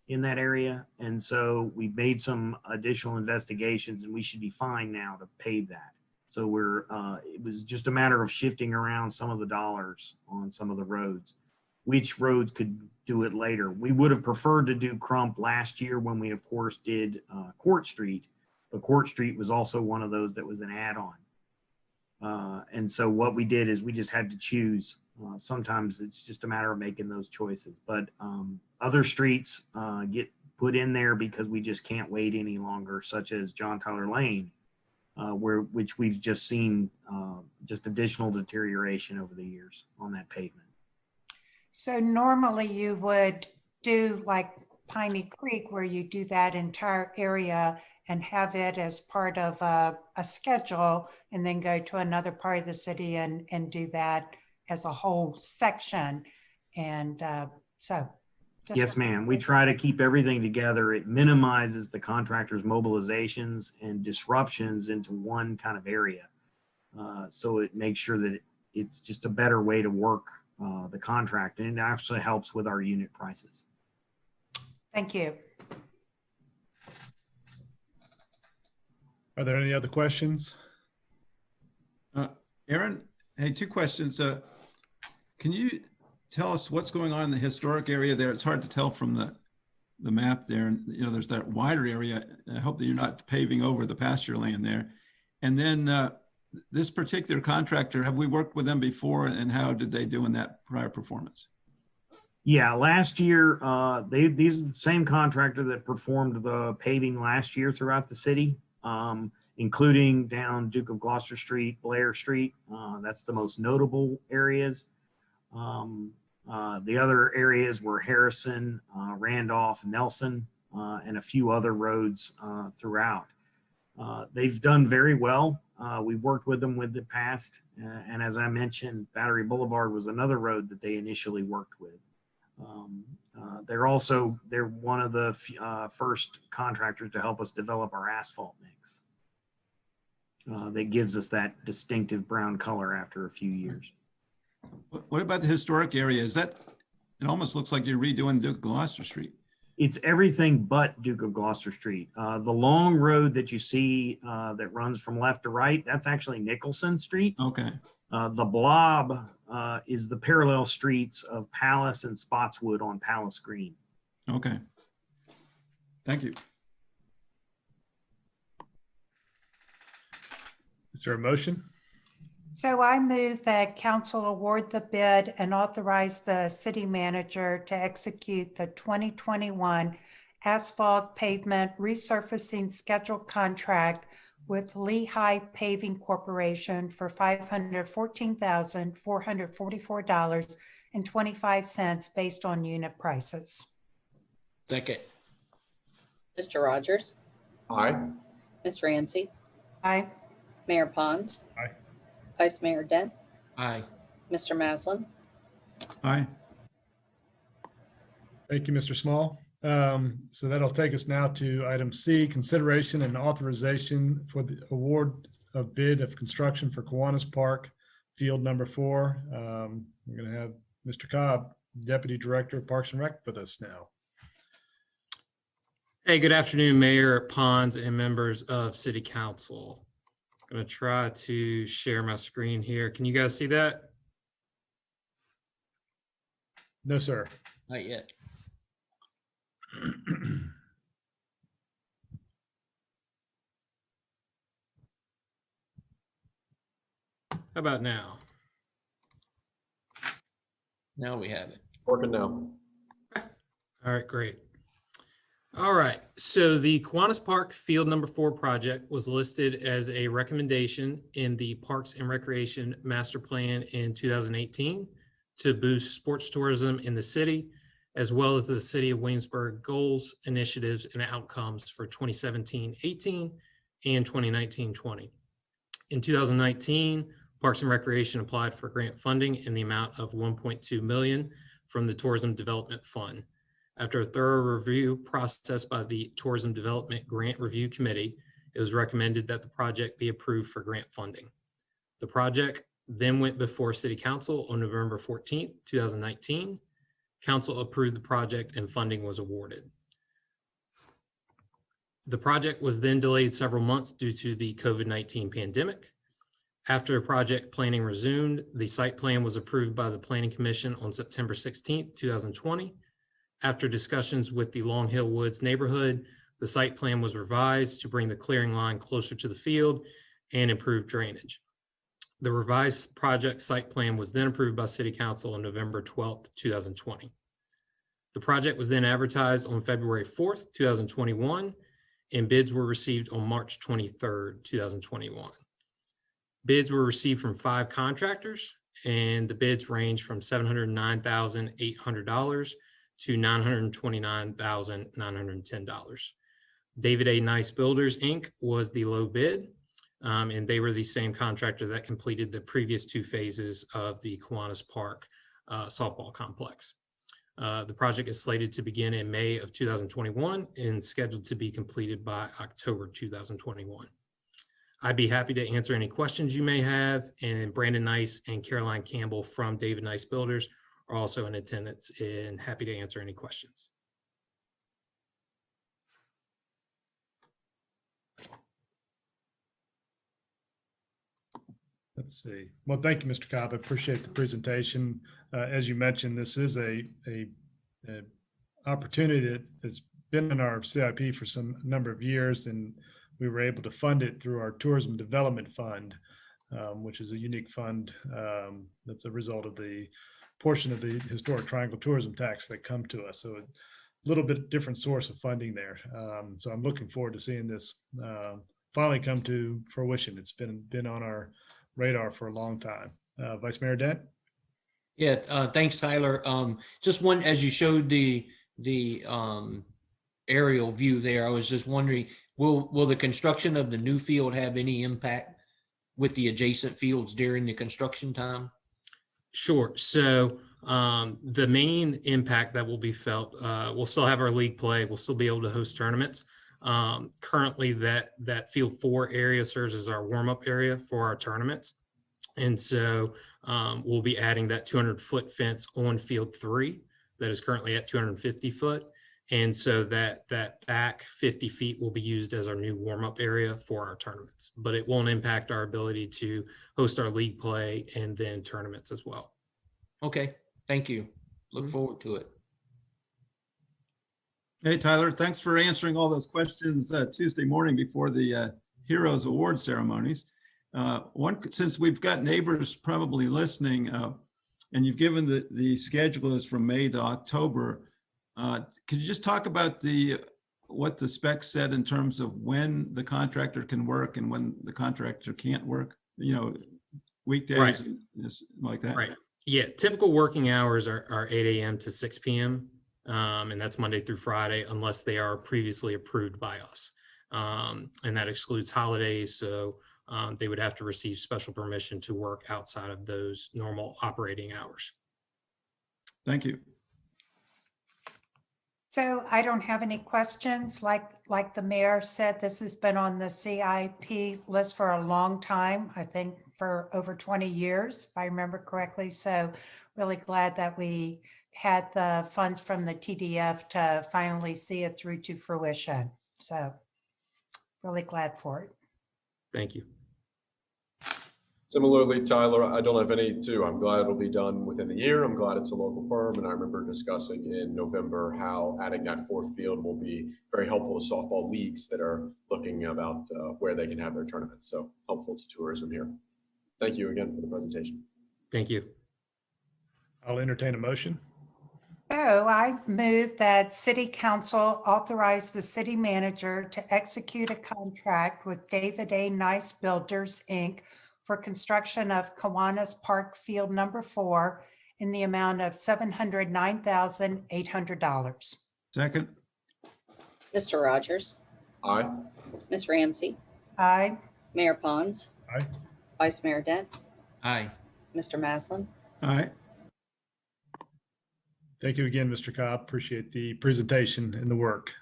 in that area. And so we made some additional investigations, and we should be fine now to pave that. So it was just a matter of shifting around some of the dollars on some of the roads. Which roads could do it later? We would have preferred to do Crump last year when we, of course, did Court Street, but Court Street was also one of those that was an add-on. And so what we did is we just had to choose. Sometimes it's just a matter of making those choices, but other streets get put in there because we just can't wait any longer, such as John Tyler Lane, which we've just seen just additional deterioration over the years on that pavement. So normally you would do like Piney Creek, where you do that entire area and have it as part of a schedule, and then go to another part of the city and do that as a whole section. And Yes, ma'am. We try to keep everything together. It minimizes the contractor's mobilizations and disruptions into one kind of area. So it makes sure that it's just a better way to work the contract, and it actually helps with our unit prices. Thank you. Are there any other questions? Aaron, hey, 2 questions. Can you tell us what's going on in the historic area there? It's hard to tell from the map there. And, you know, there's that wider area. I hope that you're not paving over the pasture land there. And then this particular contractor, have we worked with them before, and how did they do in that prior performance? Yeah, last year, these are the same contractor that performed the paving last year throughout the city, including down Duke of Gloucester Street, Blair Street. That's the most notable areas. The other areas were Harrison, Randolph, Nelson, and a few other roads throughout. They've done very well. We've worked with them with the past. And as I mentioned, Battery Boulevard was another road that they initially worked with. They're one of the first contractors to help us develop our asphalt mix. That gives us that distinctive brown color after a few years. What about the historic area? Is that, it almost looks like you're redoing Duke Gloucester Street. It's everything but Duke of Gloucester Street. The long road that you see that runs from left to right, that's actually Nicholson Street. Okay. The blob is the parallel streets of Palace and Spotswood on Palace Green. Okay. Thank you. Is there a motion? So I move that council award the bid and authorize the city manager to execute the 2021 asphalt pavement resurfacing schedule contract with Lehigh Paving Corporation for $514,444.25 based on unit prices. Second. Mr. Rogers, Aye. Ms. Ramsey, Aye. Mayor Pons. Aye. Vice Mayor Dent, Aye. Mr. Maslin, Aye. Thank you, Mr. Small. So that'll take us now to item C, consideration and authorization for the award of bid of construction for Kiwanis Park, field number 4. We're going to have Mr. Cobb, Deputy Director of Parks and Rec, with us now. Hey, good afternoon, Mayor Pons and members of City Council. I'm going to try to share my screen here. Can you guys see that? No, sir. Not yet. How about now? Now we have it. Working now. All right, great. All right, so the Kiwanis Park Field Number 4 project was listed as a recommendation in the Parks and Recreation Master Plan in 2018 to boost sports tourism in the city, as well as the City of Williamsburg goals, initiatives, and outcomes for 2017-18 and 2019-20. In 2019, Parks and Recreation applied for grant funding in the amount of $1.2 million from the Tourism Development Fund. After a thorough review process by the Tourism Development Grant Review Committee, it was recommended that the project be approved for grant funding. The project then went before City Council on November 14th, 2019. Council approved the project and funding was awarded. The project was then delayed several months due to the COVID-19 pandemic. After project planning resumed, the site plan was approved by the Planning Commission on September 16th, 2020. After discussions with the Long Hill Woods neighborhood, the site plan was revised to bring the clearing line closer to the field and improve drainage. The revised project site plan was then approved by City Council on November 12th, 2020. The project was then advertised on February 4th, 2021, and bids were received on March 23rd, 2021. Bids were received from 5 contractors, and the bids range from $709,800 to $929,910. David A. Nice Builders, Inc. was the low bid, and they were the same contractor that completed the previous 2 phases of the Kiwanis Park softball complex. The project is slated to begin in May of 2021 and scheduled to be completed by October 2021. I'd be happy to answer any questions you may have, and Brandon Nice and Caroline Campbell from David Nice Builders are also in attendance and happy to answer any questions. Let's see. Well, thank you, Mr. Cobb. I appreciate the presentation. As you mentioned, this is a opportunity that's been in our CIP for some number of years, and we were able to fund it through our Tourism Development Fund, which is a unique fund that's a result of the portion of the Historic Triangle tourism tax that come to us. So a little bit different source of funding there. So I'm looking forward to seeing this finally come to fruition. It's been on our radar for a long time. Vice Mayor Dent? Yeah, thanks, Tyler. Just one, as you showed the aerial view there, I was just wondering, will the construction of the new field have any impact with the adjacent fields during the construction time? Sure. So the main impact that will be felt, we'll still have our league play. We'll still be able to host tournaments. Currently, that field 4 area serves as our warm-up area for our tournaments. And so we'll be adding that 200-foot fence on field 3 that is currently at 250 foot. And so that back 50 feet will be used as our new warm-up area for our tournaments, but it won't impact our ability to host our league play and then tournaments as well. Okay, thank you. Look forward to it. Hey, Tyler, thanks for answering all those questions Tuesday morning before the Heroes Award ceremonies. Since we've got neighbors probably listening, and you've given the schedule is from May to October, could you just talk about what the specs said in terms of when the contractor can work and when the contractor can't work? You know, weekdays, Right. and like that. Right. Yeah. Typical working hours are 8 a.m. to 6 p.m. And that's Monday through Friday, unless they are previously approved by us. And that excludes holidays. So they would have to receive special permission to work outside of those normal operating hours. Thank you. So I don't have any questions. Like the mayor said, this has been on the CIP list for a long time, I think for over 20 years, if I remember correctly. So really glad that we had the funds from the TDF to finally see it through to fruition. So really glad for it. Thank you. Similarly, Tyler, I don't have any too. I'm glad it'll be done within the year. I'm glad it's a local firm. And I remember discussing in November how adding that 4th field will be very helpful to softball leagues that are looking about where they can have their tournaments. So helpful to tourism here. Thank you again for the presentation. Thank you. I'll entertain a motion. So I move that City Council authorize the city manager to execute a contract with David A. Nice Builders, Inc. for construction of Kiwanis Park Field number 4 in the amount of $709,800. Second. Mr. Rogers, Aye. Ms. Ramsey, Aye. Mayor Pons, Aye. Vice Mayor Dent, Aye. Mr. Maslin. Aye. Thank you again, Mr. Cobb. Appreciate the presentation and the work.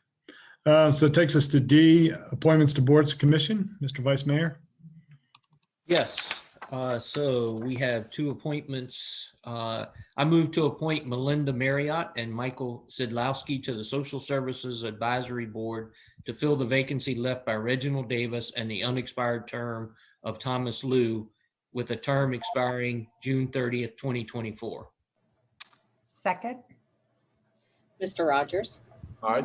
So it takes us to D, appointments to boards and commission. Mr. Vice Mayor. Yes, so we have 2 appointments. I move to appoint Melinda Marriott and Michael Sidlowski to the Social Services Advisory Board to fill the vacancy left by Reginald Davis and the unexpired term of Thomas Liu, with a term expiring June 30th, 2024. Second. Mr. Rogers, Aye.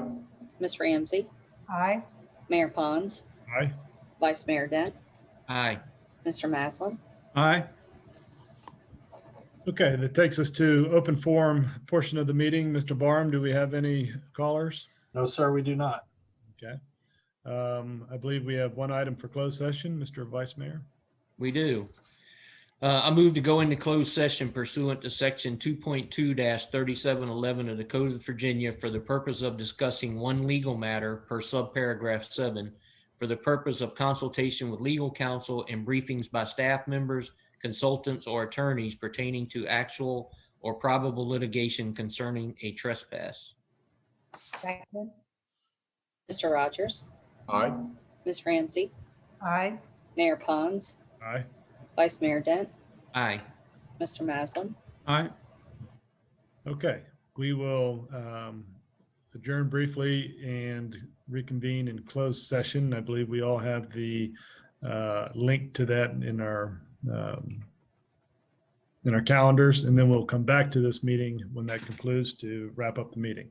Ms. Ramsey, Aye. Mayor Pons, Aye. Vice Mayor Dent, Aye. Mr. Maslin. Aye. Okay, that takes us to open forum portion of the meeting. Mr. Barham, do we have any callers? No, sir, we do not. Okay. I believe we have one item for closed session, Mr. Vice Mayor. We do. I move to go into closed session pursuant to section 2.2-3711 of the Code of Virginia for the purpose of discussing one legal matter per subparagraph 7 for the purpose of consultation with legal counsel and briefings by staff members, consultants, or attorneys pertaining to actual or probable litigation concerning a trespass. Second. Mr. Rogers, Aye. Ms. Ramsey, Aye. Mayor Pons, Aye. Vice Mayor Dent, Aye. Mr. Maslin. Aye. Okay, we will adjourn briefly and reconvene in closed session. I believe we all have the link to that in our calendars, and then we'll come back to this meeting when that concludes to wrap up the meeting.